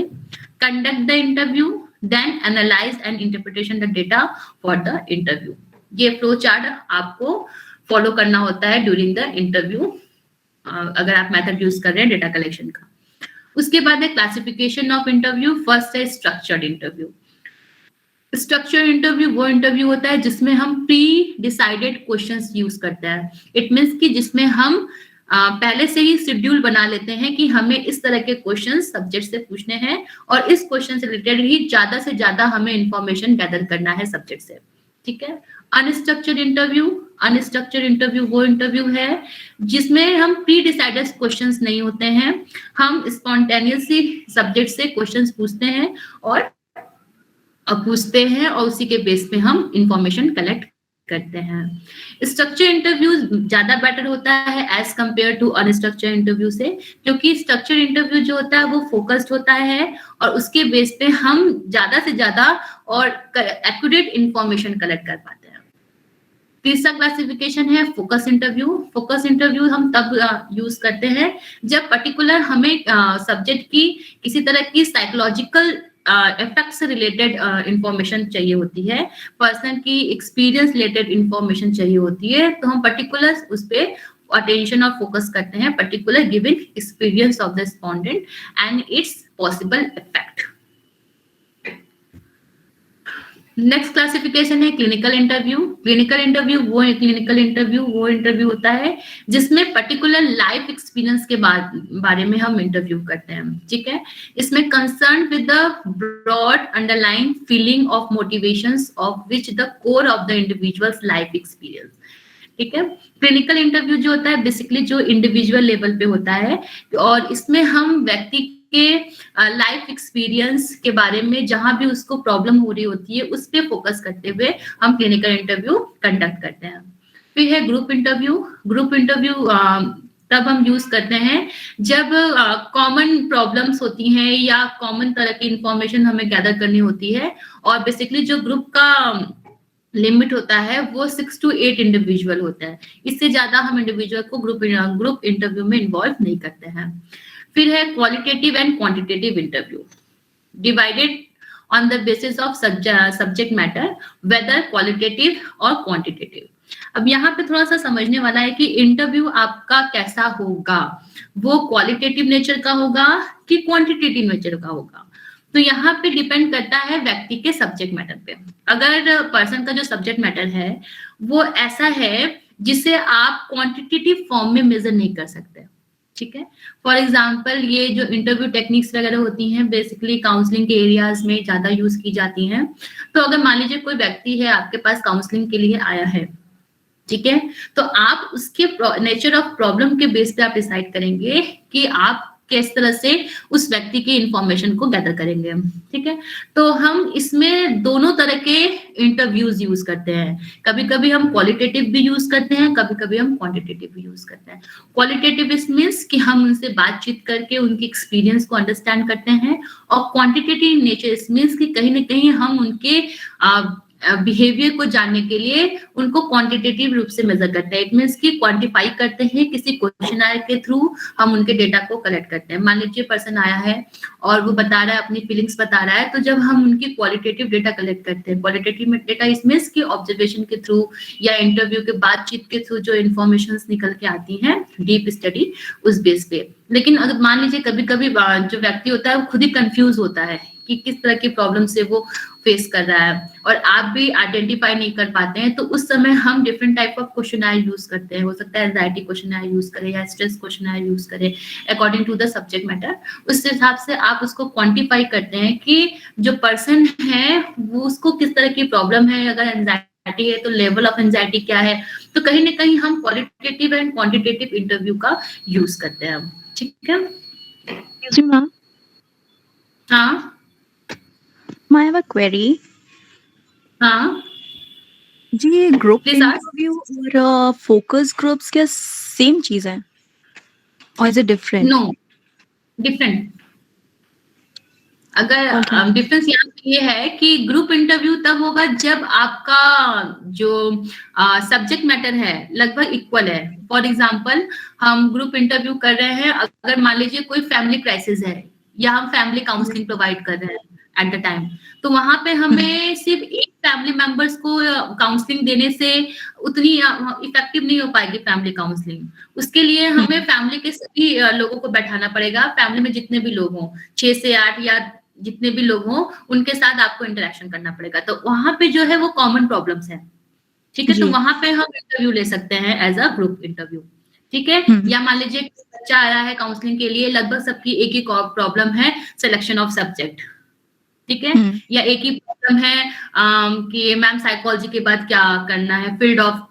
Conduct the interview, then analyse and interpretation the data for the interview. ये फ्लो चार्ट आपको फॉलो करना होता है ड्यूरिंग द इंटरव्यू, अगर आप मेथड यूज कर रहे हैं डेटा कलेक्शन का। उसके बाद है क्लासिफिकेशन ऑफ इंटरव्यू। फर्स्ट है स्ट्रक्चर्ड इंटरव्यू। स्ट्रक्चर इंटरव्यू वो इंटरव्यू होता है जिसमें हम प्री डिसाइडेड क्वेश्चंस यूज करते हैं। इट मींस कि जिसमें हम पहले से ही शेड्यूल बना लेते हैं कि हमें इस तरह के क्वेश्चंस सब्जेक्ट से पूछने हैं और इस क्वेश्चन से रिलेटेड ही ज्यादा से ज्यादा हमें इंफॉर्मेशन गैदर करना है सब्जेक्ट से, ठीक है। अनस्ट्रक्चर्ड इंटरव्यू, अनस्ट्रक्चर्ड इंटरव्यू वो इंटरव्यू है जिसमें हम प्री डिसाइडेड क्वेश्चंस नहीं होते हैं, हम स्पॉन्टेनियसली सब्जेक्ट से क्वेश्चंस पूछते हैं और उसी के बेस पे हम इंफॉर्मेशन कलेक्ट करते हैं। स्ट्रक्चर इंटरव्यू ज्यादा बेटर होता है as compare to unstructured interview से, क्योंकि स्ट्रक्चर इंटरव्यू जो होता है वो फोकस्ड होता है और उसके बेस पे हम ज्यादा से ज्यादा और एक्यूरेट इंफॉर्मेशन कलेक्ट कर पाते हैं। तीसरा क्लासिफिकेशन है फोकस इंटरव्यू। फोकस इंटरव्यू हम तब यूज करते हैं जब पर्टिकुलर हमें सब्जेक्ट की किसी तरह की साइकोलॉजिकल इफेक्ट से रिलेटेड इंफॉर्मेशन चाहिए होती है, पर्सन की एक्सपीरियंस रिलेटेड इंफॉर्मेशन चाहिए होती है, तो हम पर्टिकुलर उस पे अटेंशन और फोकस करते हैं, particular given experience of the respondent and it's possible effect. Next classification है क्लिनिकल इंटरव्यू। क्लिनिकल इंटरव्यू वो इंटरव्यू होता है जिसमें पर्टिकुलर लाइफ एक्सपीरियंस के बारे में हम इंटरव्यू करते हैं, ठीक है। इसमें concern with the broad underline feeling of motivations of which the core of the individual's life experience, ठीक है। क्लिनिकल इंटरव्यू जो होता है बेसिकली जो इंडिविजुअल लेवल पे होता है और इसमें हम व्यक्ति के लाइफ एक्सपीरियंस के बारे में जहां भी उसको प्रॉब्लम हो रही होती है उस पे फोकस करते हुए हम क्लिनिकल इंटरव्यू कंडक्ट करते हैं। फिर है ग्रुप इंटरव्यू। ग्रुप इंटरव्यू तब हम यूज करते हैं जब कॉमन प्रॉब्लम्स होती हैं या कॉमन तरह की इंफॉर्मेशन हमें गैदर करनी होती है और बेसिकली जो ग्रुप का लिमिट होता है वो 6 to 8 इंडिविजुअल होता है, इससे ज्यादा हम इंडिविजुअल को ग्रुप इंटरव्यू में इन्वॉल्व नहीं करते हैं। फिर है qualitative and quantitative interview, divided on the basis of subject matter whether qualitative और क्वांटिटेटिव। अब यहाँ पे थोड़ा सा समझने वाला है कि इंटरव्यू आपका कैसा होगा, वो क्वालिटेटिव नेचर का होगा कि क्वांटिटेटिव नेचर का होगा। तो यहाँ पे डिपेंड करता है व्यक्ति के सब्जेक्ट मैटर पे। अगर पर्सन का जो सब्जेक्ट मैटर है वो ऐसा है जिसे आप क्वांटिटेटिव फॉर्म में मेजर नहीं कर सकते, ठीक है। फॉर एग्जाम्पल ये जो इंटरव्यू टेक्निक्स वगैरह होती हैं बेसिकली काउंसलिंग के एरियाज में ज्यादा यूज की जाती हैं। तो अगर मान लीजिए कोई व्यक्ति है आपके पास काउंसलिंग के लिए आया है, ठीक है, तो आप उसके नेचर ऑफ प्रॉब्लम के बेस पे आप डिसाइड करेंगे कि आप किस तरह से उस व्यक्ति की इंफॉर्मेशन को गैदर करेंगे, ठीक है। तो हम इसमें दोनों तरह के इंटरव्यूज यूज करते हैं, कभी कभी हम क्वालिटेटिव भी यूज करते हैं, कभी कभी हम क्वांटिटेटिव भी यूज करते हैं। क्वालिटेटिव इस मीन्स कि हम उनसे बातचीत करके उनकी एक्सपीरियंस को अंडरस्टैंड करते हैं और क्वांटिटेटिव नेचर इस मीन्स कि कहीं ना कहीं हम उनके बिहेवियर को जानने के लिए उनको क्वांटिटेटिव रूप से मेजर करते हैं। इट मींस कि क्वांटिफाई करते हैं, किसी क्वेश्चनर के थ्रू हम उनके डेटा को कलेक्ट करते हैं। मान लीजिए पर्सन आया है और वो बता रहा है, अपनी फीलिंग्स बता रहा है, तो जब हम उनकी क्वालिटेटिव डेटा कलेक्ट करते हैं, क्वालिटेटिव डेटा इस मींस कि ऑब्जर्वेशन के थ्रू या इंटरव्यू के बातचीत के थ्रू जो इन्फॉर्मेशन निकल के आती हैं डीप स्टडी उस बेस पे। लेकिन अगर मान लीजिए कभी कभी जो व्यक्ति होता है वो खुद ही कंफ्यूज होता है कि किस तरह की प्रॉब्लम से वो फेस कर रहा है और आप भी आइडेंटिफाई नहीं कर पाते हैं, तो उस समय हम different type of questionnaire use करते हैं। हो सकता है एंजाइटी क्वेश्चनर यूज करें या स्ट्रेस क्वेश्चनर यूज करें according to the subject matter. उस हिसाब से आप उसको क्वांटिफाई करते हैं कि जो पर्सन है वो उसको किस तरह की प्रॉब्लम है, अगर एंजाइटी है तो लेवल ऑफ एंजाइटी क्या है। तो कहीं ना कहीं हम क्वालिटेटिव एंड क्वांटिटेटिव इंटरव्यू का यूज करते हैं, ठीक है। जी मैम, हाँ I have a query. हाँ जी, ये ग्रुप Please ask. इंटरव्यू और फोकस ग्रुप्स क्या सेम चीज है और is it different? No, different. अगर Okay. डिफरेंस यहाँ पे ये है कि ग्रुप इंटरव्यू तब होगा जब आपका जो सब्जेक्ट मैटर है लगभग इक्वल है। फॉर एग्जांपल, हम ग्रुप इंटरव्यू कर रहे हैं, अगर मान लीजिए कोई फैमिली क्राइसिस है या हम फैमिली काउंसलिंग प्रोवाइड कर रहे हैं एट द टाइम, तो वहां पे हमें सिर्फ एक फैमिली मेंबर्स को काउंसलिंग देने से उतनी इफेक्टिव नहीं हो पाएगी फैमिली काउंसलिंग। उसके लिए हमें फैमिली के सभी लोगों को बैठाना पड़ेगा। फैमिली में जितने भी लोग हों, 6 से 8 या जितने भी लोग हों, उनके साथ आपको इंटरेक्शन करना पड़ेगा। तो वहां पे जो है वो कॉमन प्रॉब्लम्स है, ठीक है। तो जी। वहां पे हम इंटरव्यू ले सकते हैं एज अ ग्रुप इंटरव्यू, ठीक है। या मान लीजिए बच्चा आ रहा है काउंसलिंग के लिए, लगभग सबकी एक ही प्रॉब्लम है, सिलेक्शन ऑफ सब्जेक्ट, ठीक है। या एक ही प्रॉब्लम है कि मैम साइकोलॉजी के बाद क्या करना है, फील्ड ऑफ,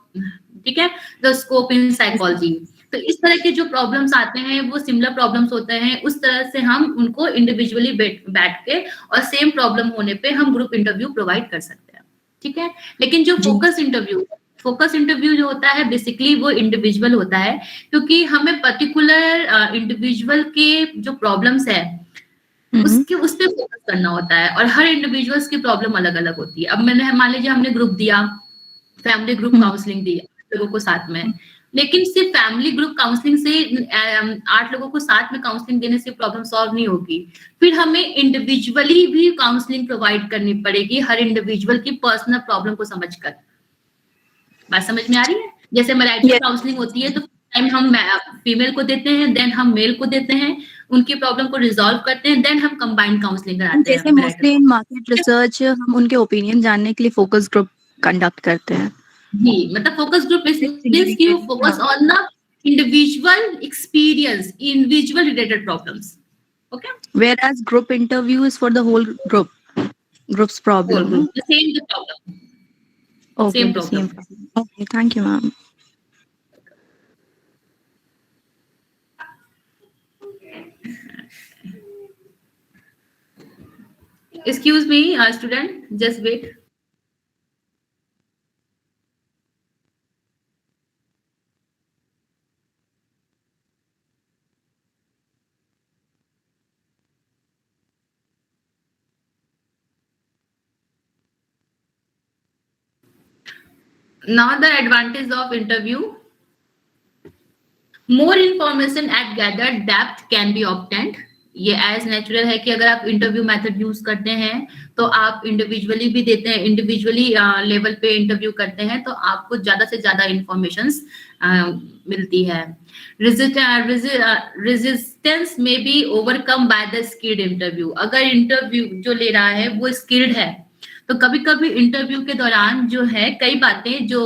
ठीक है, द स्कोप इन साइकोलॉजी। तो इस तरह के जो प्रॉब्लम्स आते हैं वो सिमिलर प्रॉब्लम्स होते हैं। उस तरह से हम उनको इंडिविजुअली बैठ के और सेम प्रॉब्लम होने पे हम ग्रुप इंटरव्यू प्रोवाइड कर सकते हैं, ठीक है। लेकिन जो फोकस इंटरव्यू जो होता है बेसिकली वो इंडिविजुअल होता है, क्योंकि हमें पर्टिकुलर इंडिविजुअल के जो प्रॉब्लम्स है उसके उस पे फोकस करना होता है, और हर इंडिविजुअल्स की प्रॉब्लम अलग अलग होती है। अब मैंने मान लीजिए हमने ग्रुप दिया, फैमिली ग्रुप काउंसलिंग दिया लोगों को साथ में, लेकिन सिर्फ फैमिली ग्रुप काउंसलिंग से 8 लोगों को साथ में काउंसलिंग देने से प्रॉब्लम सॉल्व नहीं होगी। फिर हमें इंडिविजुअली भी काउंसलिंग प्रोवाइड करनी पड़ेगी, हर इंडिविजुअल की पर्सनल प्रॉब्लम को समझकर। बात समझ में आ रही है? जैसे मैरिटल काउंसलिंग होती है तो टाइम हम फीमेल को देते हैं, देन हम मेल को देते हैं, उनकी प्रॉब्लम को रिजॉल्व करते हैं, देन हम कंबाइंड काउंसलिंग कराते हैं। जैसे मोस्टली इन मार्केट रिसर्च हम उनके ओपिनियन जानने के लिए फोकस ग्रुप कंडक्ट करते हैं। जी, मतलब फोकस ग्रुप मींस कि you focus on the individual experience, individual related problems, okay. Whereas group interview is for the whole group's problem. Whole group, the same problem. Okay, Same the problem. same problem. Okay, thank you, ma'am. Excuse me, student, just wait. Now the advantage of interview. More information at gathered depth can be obtained. ये as natural है कि अगर आप interview method use करते हैं तो आप individually भी देते हैं, इंडिविजुअली लेवल पे इंटरव्यू करते हैं तो आपको ज्यादा से ज्यादा इंफॉर्मेशन मिलती है। रेजिस्टेंस में be overcome by the skilled interview. अगर इंटरव्यू जो ले रहा है वो स्किल्ड है तो कभी कभी इंटरव्यू के दौरान जो है कई बातें जो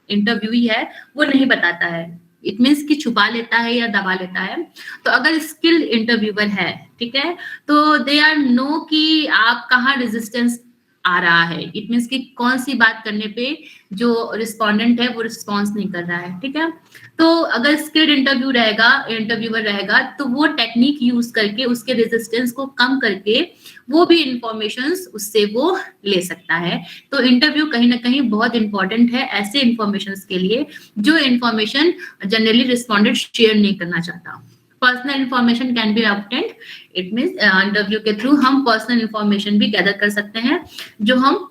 इंटरव्यूई है वो नहीं बताता है, इट मीन्स कि छुपा लेता है या दबा लेता है। तो अगर स्किल्ड इंटरव्यूअर है, ठीक है, तो दे आर नो कि आप कहाँ रेजिस्टेंस आ रहा है, इट मीन्स कि कौन सी बात करने पे जो रिस्पोंडेंट है वो रिस्पॉन्स नहीं कर रहा है, ठीक है। तो अगर स्किल्ड इंटरव्यूअर रहेगा तो वो टेक्निक यूज करके उसके रेजिस्टेंस को कम करके वो भी इंफॉर्मेशंस उससे वो ले सकता है। तो इंटरव्यू कहीं ना कहीं बहुत इंपॉर्टेंट है ऐसे इंफॉर्मेशंस के लिए जो इंफॉर्मेशन जनरली रिस्पोंडेंट शेयर नहीं करना चाहता। Personal information can be obtained, it means interview के थ्रू हम पर्सनल इंफॉर्मेशन भी गैदर कर सकते हैं जो हम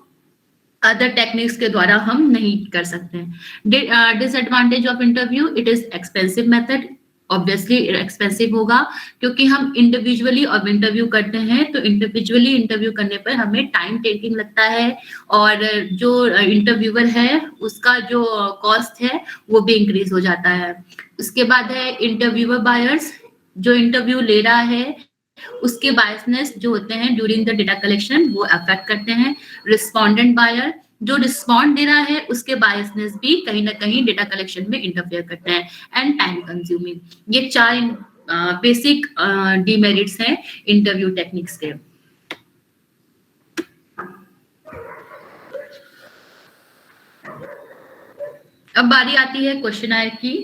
अदर टेक्निक्स के द्वारा हम नहीं कर सकते हैं। Disadvantage of interview, it is expensive method. Obviously expensive होगा क्योंकि हम इंडिविजुअली अब इंटरव्यू करते हैं, तो इंडिविजुअली इंटरव्यू करने पर हमें टाइम टेकिंग लगता है और जो इंटरव्यूअर है उसका जो कॉस्ट है वो भी इंक्रीज हो जाता है। उसके बाद है इंटरव्यूअर बायर्स, जो इंटरव्यू ले रहा है उसके बायसनेस जो होते हैं ड्यूरिंग द डेटा कलेक्शन वो अफेक्ट करते हैं। रिस्पोंडेंट बायर, जो रिस्पॉन्ड दे रहा है उसके बायसनेस भी कहीं ना कहीं डेटा कलेक्शन में इंटरफेयर करते हैं। एंड टाइम कंज्यूमिंग, ये 4 बेसिक डिमेरिट्स हैं इंटरव्यू टेक्निक्स के। अब बारी आती है क्वेश्चनर की।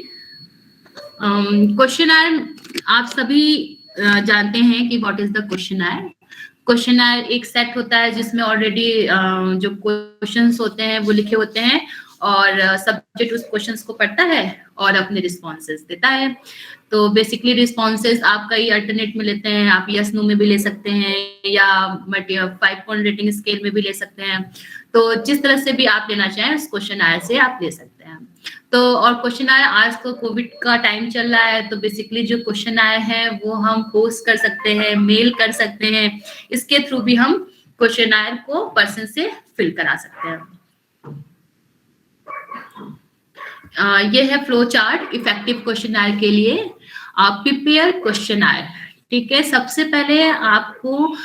क्वेश्चनर आप सभी जानते हैं कि what is the questionnaire. Questionnaire एक सेट होता है जिसमें ऑलरेडी जो क्वेश्चंस होते हैं वो लिखे होते हैं और सब्जेक्ट उस क्वेश्चंस को पढ़ता है और अपने रिस्पॉन्सेज देता है। तो बेसिकली रिस्पॉन्सेज आप कई अल्टरनेट में लेते हैं, आप यस नो में भी ले सकते हैं या 5 पॉइंट रेटिंग स्केल में भी ले सकते हैं। तो जिस तरह से भी आप लेना चाहें उस क्वेश्चन आयर से आप ले सकते हैं। तो और क्वेश्चन आयर, आज तो कोविड का टाइम चल रहा है, तो बेसिकली जो क्वेश्चन आयर है वो हम पोस्ट कर सकते हैं, मेल कर सकते हैं, इसके थ्रू भी हम क्वेश्चन आयर को पर्सन से फिल करा सकते हैं। ये है फ्लो चार्ट इफेक्टिव क्वेश्चन आयर के लिए। प्रिपेयर क्वेश्चन आयर, ठीक है। सबसे पहले आपको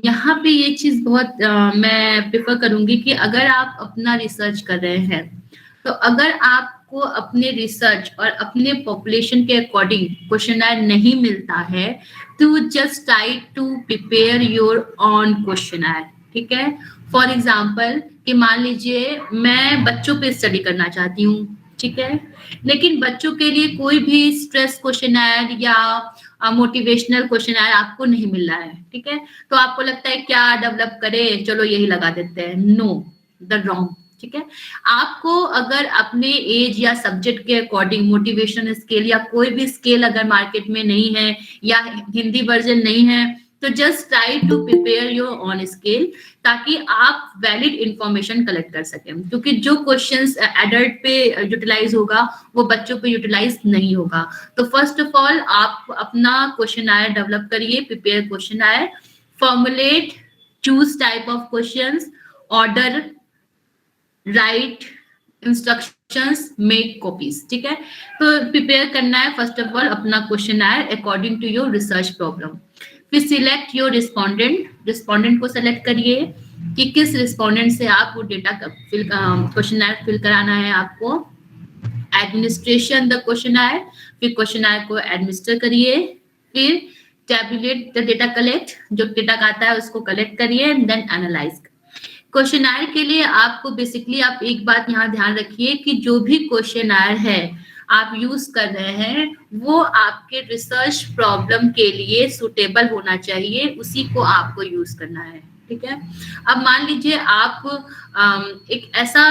यहाँ पे ये चीज बहुत मैं प्रेफर करूंगी कि अगर आप अपना रिसर्च कर रहे हैं तो अगर आपको अपने रिसर्च और अपने पॉपुलेशन के अकॉर्डिंग क्वेश्चनर नहीं मिलता है तो just try to prepare your own questionnaire, ठीक है। फॉर एग्जाम्पल कि मान लीजिए मैं बच्चों पे स्टडी करना चाहती हूँ, ठीक है, लेकिन बच्चों के लिए कोई भी स्ट्रेस क्वेश्चनर या मोटिवेशनल क्वेश्चनर आपको नहीं मिल रहा है, ठीक है। तो आपको लगता है क्या डेवलप करें, चलो यही लगा देते हैं। नो, द रॉन्ग, ठीक है। आपको अगर अपने एज या सब्जेक्ट के अकॉर्डिंग मोटिवेशन स्केल या कोई भी स्केल अगर मार्केट में नहीं है या हिंदी वर्जन नहीं है तो just try to prepare your own scale ताकि आप वैलिड इंफॉर्मेशन कलेक्ट कर सकें, क्योंकि जो क्वेश्चंस एडल्ट पे यूटिलाइज होगा वो बच्चों पे यूटिलाइज नहीं होगा। तो फर्स्ट ऑफ ऑल आप अपना क्वेश्चन आयर डेवलप करिए, prepare questionnaire, formulate, choose type of questions, order, write instructions, make copies, ठीक है। तो प्रिपेयर करना है फर्स्ट ऑफ ऑल अपना questionnaire according to your research problem. फिर सिलेक्ट योर रिस्पोंडेंट, रिस्पोंडेंट को select करिए कि किस रिस्पोंडेंट से आप वो डेटा क्वेश्चन आयर फिल कराना है आपको। एडमिनिस्ट्रेशन द क्वेश्चन आयर, फिर क्वेश्चन आयर को एडमिनिस्टर करिए। फिर टैबुलेट द डेटा, कलेक्ट, जो डेटा आता है उसको कलेक्ट करिए एंड देन एनालाइज। क्वेश्चन आयर के लिए आपको बेसिकली आप एक बात यहाँ ध्यान रखिए कि जो भी क्वेश्चन आयर है आप यूज कर रहे हैं वो आपके रिसर्च प्रॉब्लम के लिए सुटेबल होना चाहिए, उसी को आपको यूज करना है, ठीक है। अब मान लीजिए आप एक ऐसा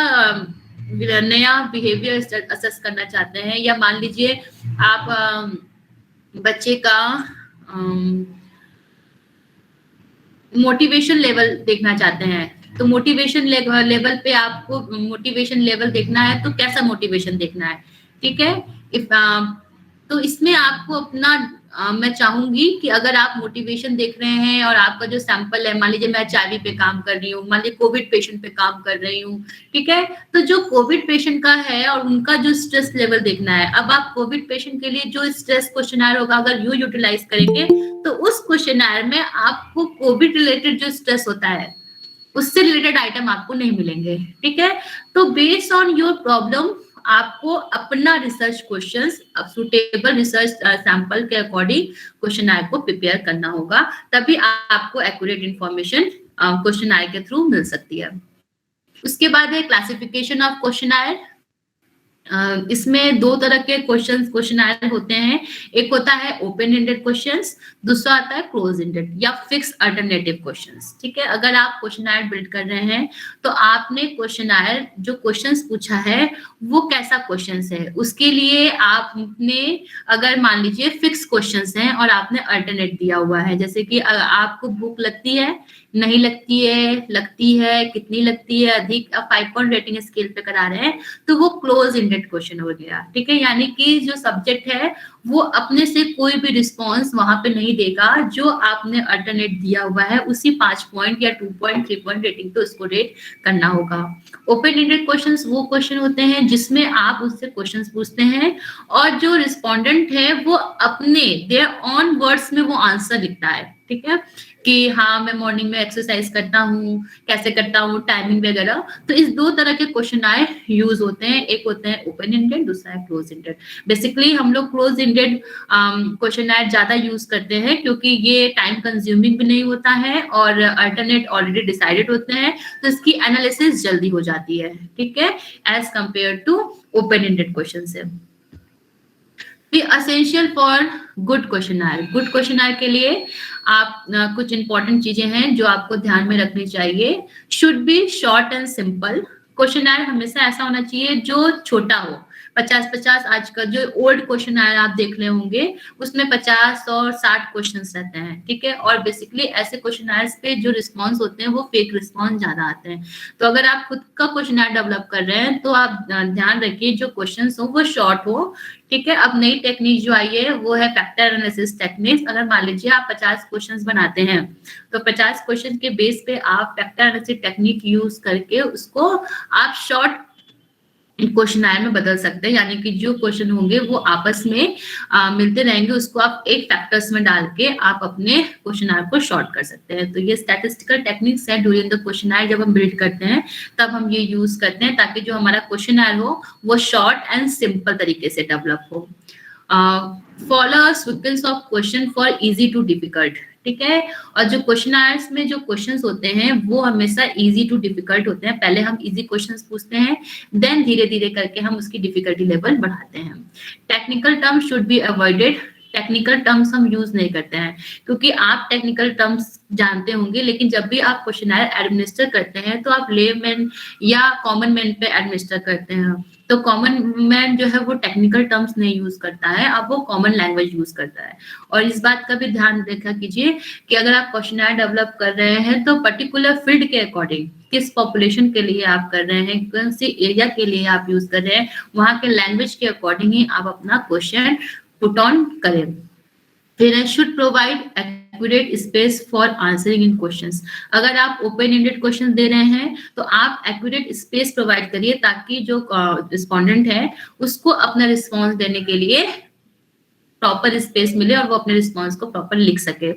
नया बिहेवियर असेस करना चाहते हैं या मान लीजिए आप बच्चे का मोटिवेशन लेवल देखना चाहते हैं। तो मोटिवेशन लेवल पे आपको मोटिवेशन लेवल देखना है तो कैसा मोटिवेशन देखना है, ठीक है। तो इसमें आपको अपना मैं चाहूंगी कि अगर आप मोटिवेशन देख रहे हैं और आपका जो सैंपल है, मान लीजिए मैं HIV पे काम कर रही हूँ, मान लीजिए कोविड पेशेंट पे काम कर रही हूँ, ठीक है। तो जो कोविड पेशेंट का है और उनका जो स्ट्रेस लेवल देखना है, अब आप कोविड पेशेंट के लिए जो स्ट्रेस क्वेश्चनर होगा अगर यू यूटिलाइज करेंगे तो उस क्वेश्चनर में आपको कोविड रिलेटेड जो स्ट्रेस होता है उससे रिलेटेड आइटम आपको नहीं मिलेंगे, ठीक है। तो बेस्ड ऑन योर प्रॉब्लम आपको अपना research questions suitable research sample के अकॉर्डिंग क्वेश्चन आयर को प्रिपेयर करना होगा, तभी आपको एक्यूरेट इंफॉर्मेशन क्वेश्चन आयर के थ्रू मिल सकती है। उसके बाद है क्लासिफिकेशन ऑफ क्वेश्चन आयर। इसमें दो तरह के क्वेश्चन आयर होते हैं, एक होता है ओपन एंडेड क्वेश्चंस, दूसरा आता है क्लोज एंडेड या फिक्स अल्टरनेटिव क्वेश्चंस, ठीक है। अगर आप क्वेश्चन आयर बिल्ड कर रहे हैं तो आपने क्वेश्चन आयर जो क्वेश्चंस पूछा है वो कैसा क्वेश्चंस है, उसके लिए आपने अगर मान लीजिए फिक्स क्वेश्चंस हैं और आपने अल्टरनेट दिया हुआ है, जैसे कि आपको भूख लगती है, नहीं लगती है, कितनी लगती है, अधिक, 5 पॉइंट रेटिंग स्केल पे करा रहे हैं तो वो क्लोज एंडेड क्वेश्चन हो गया, ठीक है। यानी कि जो सब्जेक्ट है वो अपने से कोई भी रिस्पॉन्स वहां पे नहीं देगा, जो आपने अल्टरनेट दिया हुआ है उसी 5 पॉइंट या 2 पॉइंट 3 पॉइंट रेटिंग पे उसको रेट करना होगा। ओपन एंडेड क्वेश्चंस वो क्वेश्चन होते हैं जिसमें आप उससे क्वेश्चंस पूछते हैं और जो रिस्पोंडेंट है वो अपने देयर ऑन वर्ड्स में वो आंसर लिखता है, ठीक है, कि हाँ मैं मॉर्निंग में एक्सरसाइज करता हूँ, कैसे करता हूँ, टाइमिंग वगैरह। तो इस दो तरह के क्वेश्चन आए यूज होते हैं, एक होते हैं ओपन एंडेड, दूसरा है क्लोज एंडेड। बेसिकली हम लोग क्लोज एंडेड क्वेश्चन आए ज्यादा यूज करते हैं क्योंकि ये टाइम कंज्यूमिंग भी नहीं होता है और अल्टरनेट ऑलरेडी डिसाइडेड होते हैं, तो इसकी एनालिसिस जल्दी हो जाती है, ठीक है, as compare to open ended question से। फिर essential for good questionnaire. Good questionnaire के लिए आप कुछ इंपॉर्टेंट चीजें हैं जो आपको ध्यान में रखनी चाहिए। Should be short and simple. Questionnaire हमेशा ऐसा होना चाहिए जो छोटा हो। 50-50 आज का जो ओल्ड क्वेश्चनर आप देख रहे होंगे उसमें 50 और 60 क्वेश्चंस रहते हैं, ठीक है। और बेसिकली ऐसे क्वेश्चनर्स पे जो रिस्पॉन्स होते हैं वो फेक रिस्पॉन्स ज्यादा आते हैं। तो अगर आप खुद का क्वेश्चनर डेवलप कर रहे हैं तो आप ध्यान रखिए जो क्वेश्चंस हो वो शॉर्ट हो, ठीक है। अब नई टेक्निक जो आई है वो है फैक्टर एनालिसिस टेक्निक्स। अगर मान लीजिए आप 50 क्वेश्चंस बनाते हैं तो 50 क्वेश्चन के बेस पे आप फैक्टर एनालिसिस टेक्निक यूज करके उसको आप शॉर्ट क्वेश्चनर में बदल सकते हैं। यानी कि जो क्वेश्चन होंगे वो आपस में मिलते रहेंगे, उसको आप एक फैक्टर्स में डाल के आप अपने क्वेश्चनर को शॉर्ट कर सकते हैं। तो ये स्टैटिस्टिकल टेक्निक्स है ड्यूरिंग द क्वेश्चनर। जब हम बिल्ड करते हैं तब हम ये यूज करते हैं ताकि जो हमारा क्वेश्चनर हो वो शॉर्ट एंड सिंपल तरीके से डेवलप हो। Follow sequence of question for easy to difficult, ठीक है। और जो क्वेश्चनर्स में जो क्वेश्चंस होते हैं वो हमेशा इजी टू डिफिकल्ट होते हैं। पहले हम इजी क्वेश्चंस पूछते हैं, देन धीरे धीरे करके हम उसकी डिफिकल्टी लेवल बढ़ाते हैं। Technical terms should be avoided. Technical terms हम यूज नहीं करते हैं क्योंकि आप टेक्निकल टर्म्स जानते होंगे, लेकिन जब भी आप क्वेश्चनर एडमिनिस्टर करते हैं तो आप लेमैन या कॉमन मैन पे एडमिनिस्टर करते हैं। तो कॉमन मैन जो है वो टेक्निकल टर्म्स नहीं यूज करता है, अब वो कॉमन लैंग्वेज यूज करता है। और इस बात का भी ध्यान रखा कीजिए कि अगर आप क्वेश्चनर डेवलप कर रहे हैं तो पर्टिकुलर फील्ड के अकॉर्डिंग, किस पॉपुलेशन के लिए आप कर रहे हैं, कौन सी एरिया के लिए आप यूज कर रहे हैं, वहां के लैंग्वेज के अकॉर्डिंग ही आप अपना क्वेश्चन पुट ऑन करें। फिर should provide accurate space for answering in questions. अगर आप ओपन एंडेड क्वेश्चन दे रहे हैं तो आप एक्यूरेट स्पेस प्रोवाइड करिए ताकि जो रिस्पोंडेंट है उसको अपना रिस्पॉन्स देने के लिए प्रॉपर स्पेस मिले और वो अपने रिस्पॉन्स को प्रॉपर लिख सके।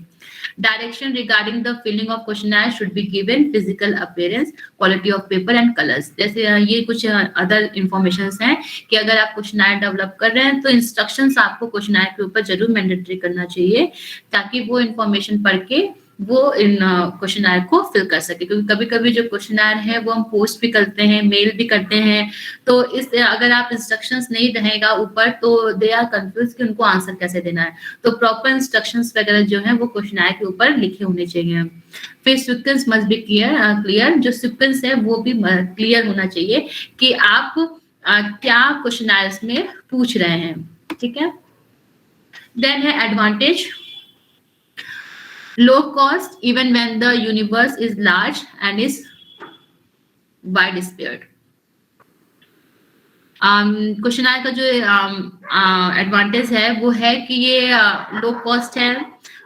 Direction regarding the filling of questionnaire should be given, physical appearance, quality of paper and colours. जैसे ये कुछ अदर इंफॉर्मेशंस हैं कि अगर आप क्वेश्चनर डेवलप कर रहे हैं तो इंस्ट्रक्शंस आपको क्वेश्चनर के ऊपर जरूर मैंडेटरी करना चाहिए ताकि वो इंफॉर्मेशन पढ़ के वो इन क्वेश्चनर को फिल कर सके। क्योंकि कभी कभी जो क्वेश्चनर है वो हम पोस्ट भी करते हैं, मेल भी करते हैं, तो इस अगर आप इंस्ट्रक्शंस नहीं रहेगा ऊपर तो दे आर कंफ्यूज कि उनको आंसर कैसे देना है। तो प्रॉपर इंस्ट्रक्शंस वगैरह जो है वो क्वेश्चनर के ऊपर लिखे होने चाहिए। फिर सीक्वेंस मस्ट बी क्लियर। जो सीक्वेंस है वो भी क्लियर होना चाहिए कि आप क्या क्वेश्चनर्स में पूछ रहे हैं, ठीक है। देन है advantage, low cost even when the universe is large and is wide spread। Questionnaire का जो एडवांटेज है वो है कि ये लो कॉस्ट है,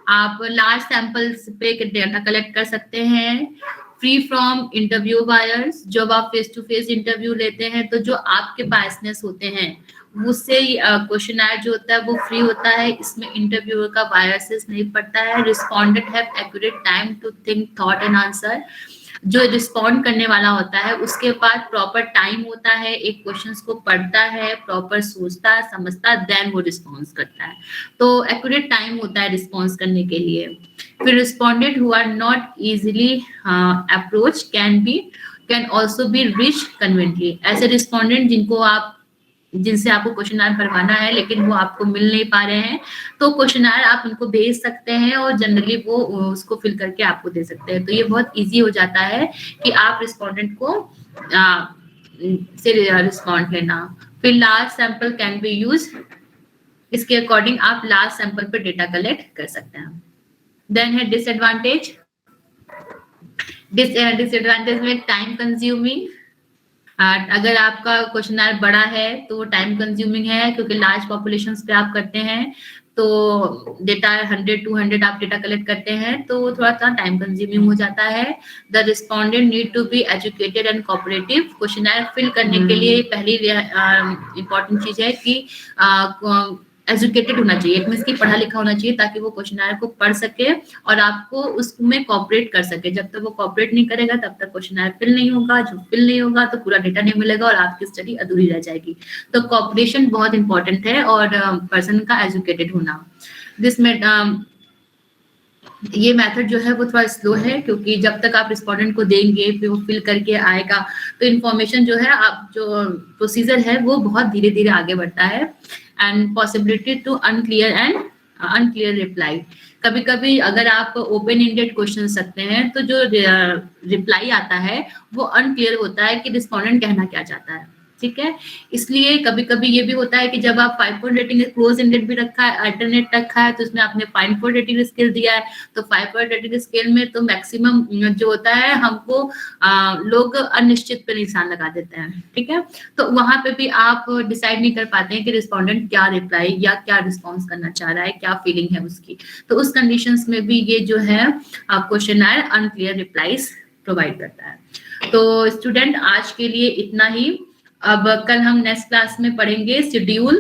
आप लार्ज सैंपल्स पे डेटा कलेक्ट कर सकते हैं, फ्री फ्रॉम इंटरव्यू बायर्स। जब आप फेस टू फेस इंटरव्यू लेते हैं तो जो आपके बायसनेस होते हैं उससे क्वेश्चनर जो होता है वो फ्री होता है, इसमें इंटरव्यूअर का बायसेस नहीं पड़ता है। Respondent have accurate time to think, thought and answer. जो रिस्पॉन्ड करने वाला होता है उसके पास प्रॉपर टाइम होता है, एक क्वेश्चंस को पढ़ता है, प्रॉपर सोचता है, समझता है, देन वो रिस्पॉन्स करता है। तो एक्यूरेट टाइम होता है रिस्पॉन्स करने के लिए। फिर respondent who are not easily approach can also be reach conveniently. ऐसे रिस्पोंडेंट जिनसे आपको क्वेश्चनर भरवाना है लेकिन वो आपको मिल नहीं पा रहे हैं तो क्वेश्चनर आप उनको भेज सकते हैं और जनरली वो उसको फिल करके आपको दे सकते हैं। तो ये बहुत इजी हो जाता है कि आप रिस्पोंडेंट को से रिस्पॉन्ड लेना। फिर large sample can be use, इसके अकॉर्डिंग आप लार्ज सैंपल पे डेटा कलेक्ट कर सकते हैं। देन है डिसएडवांटेज। डिसएडवांटेज में टाइम कंज्यूमिंग। अगर आपका क्वेश्चनर बड़ा है तो वो टाइम कंज्यूमिंग है क्योंकि लार्ज पॉपुलेशंस पे आप करते हैं तो डेटा 100-200 आप डेटा कलेक्ट करते हैं तो थोड़ा सा टाइम कंज्यूमिंग हो जाता है। The respondent need to be educated and cooperative. Questionnaire fill करने के लिए पहली इंपॉर्टेंट चीज है कि एजुकेटेड होना चाहिए, मींस कि पढ़ा लिखा होना चाहिए ताकि वो क्वेश्चनर को पढ़ सके और आपको उसमें कोऑपरेट कर सके। जब तक वो कोऑपरेट नहीं करेगा तब तक क्वेश्चनर फिल नहीं होगा, जो फिल नहीं होगा तो पूरा डेटा नहीं मिलेगा और आपकी स्टडी अधूरी रह जाएगी। तो कोऑपरेशन बहुत इंपॉर्टेंट है और पर्सन का एजुकेटेड होना। जिसमें ये मेथड जो है वो थोड़ा स्लो है, क्योंकि जब तक आप रिस्पोंडेंट को देंगे फिर वो फिल करके आएगा तो इन्फॉर्मेशन जो है, आप जो प्रोसीजर है वो बहुत धीरे धीरे आगे बढ़ता है। And possibility to unclear reply, कभी कभी अगर आप ओपन एंडेड क्वेश्चन सकते हैं तो जो रिप्लाई आता है वो अनक्लियर होता है कि रिस्पोंडेंट कहना क्या चाहता है, ठीक है। इसलिए कभी कभी ये भी होता है कि जब आप 5 पॉइंट रेटिंग क्लोज एंडेड भी रखा है, अल्टरनेट रखा है, तो उसमें आपने 5 पॉइंट रेटिंग स्केल दिया है, तो 5 पॉइंट रेटिंग स्केल में तो मैक्सिमम जो होता है हमको लोग अनिश्चित पे निशान लगा देते हैं, ठीक है। तो वहां पे भी आप डिसाइड नहीं कर पाते हैं कि रिस्पोंडेंट क्या रिप्लाई या क्या रिस्पॉन्स करना चाह रहा है, क्या फीलिंग है उसकी। तो उस कंडीशंस में भी ये जो है क्वेश्चनर अनक्लियर रिप्लाईज प्रोवाइड करता है। तो स्टूडेंट आज के लिए इतना ही। अब कल हम नेक्स्ट क्लास में पढ़ेंगे शेड्यूल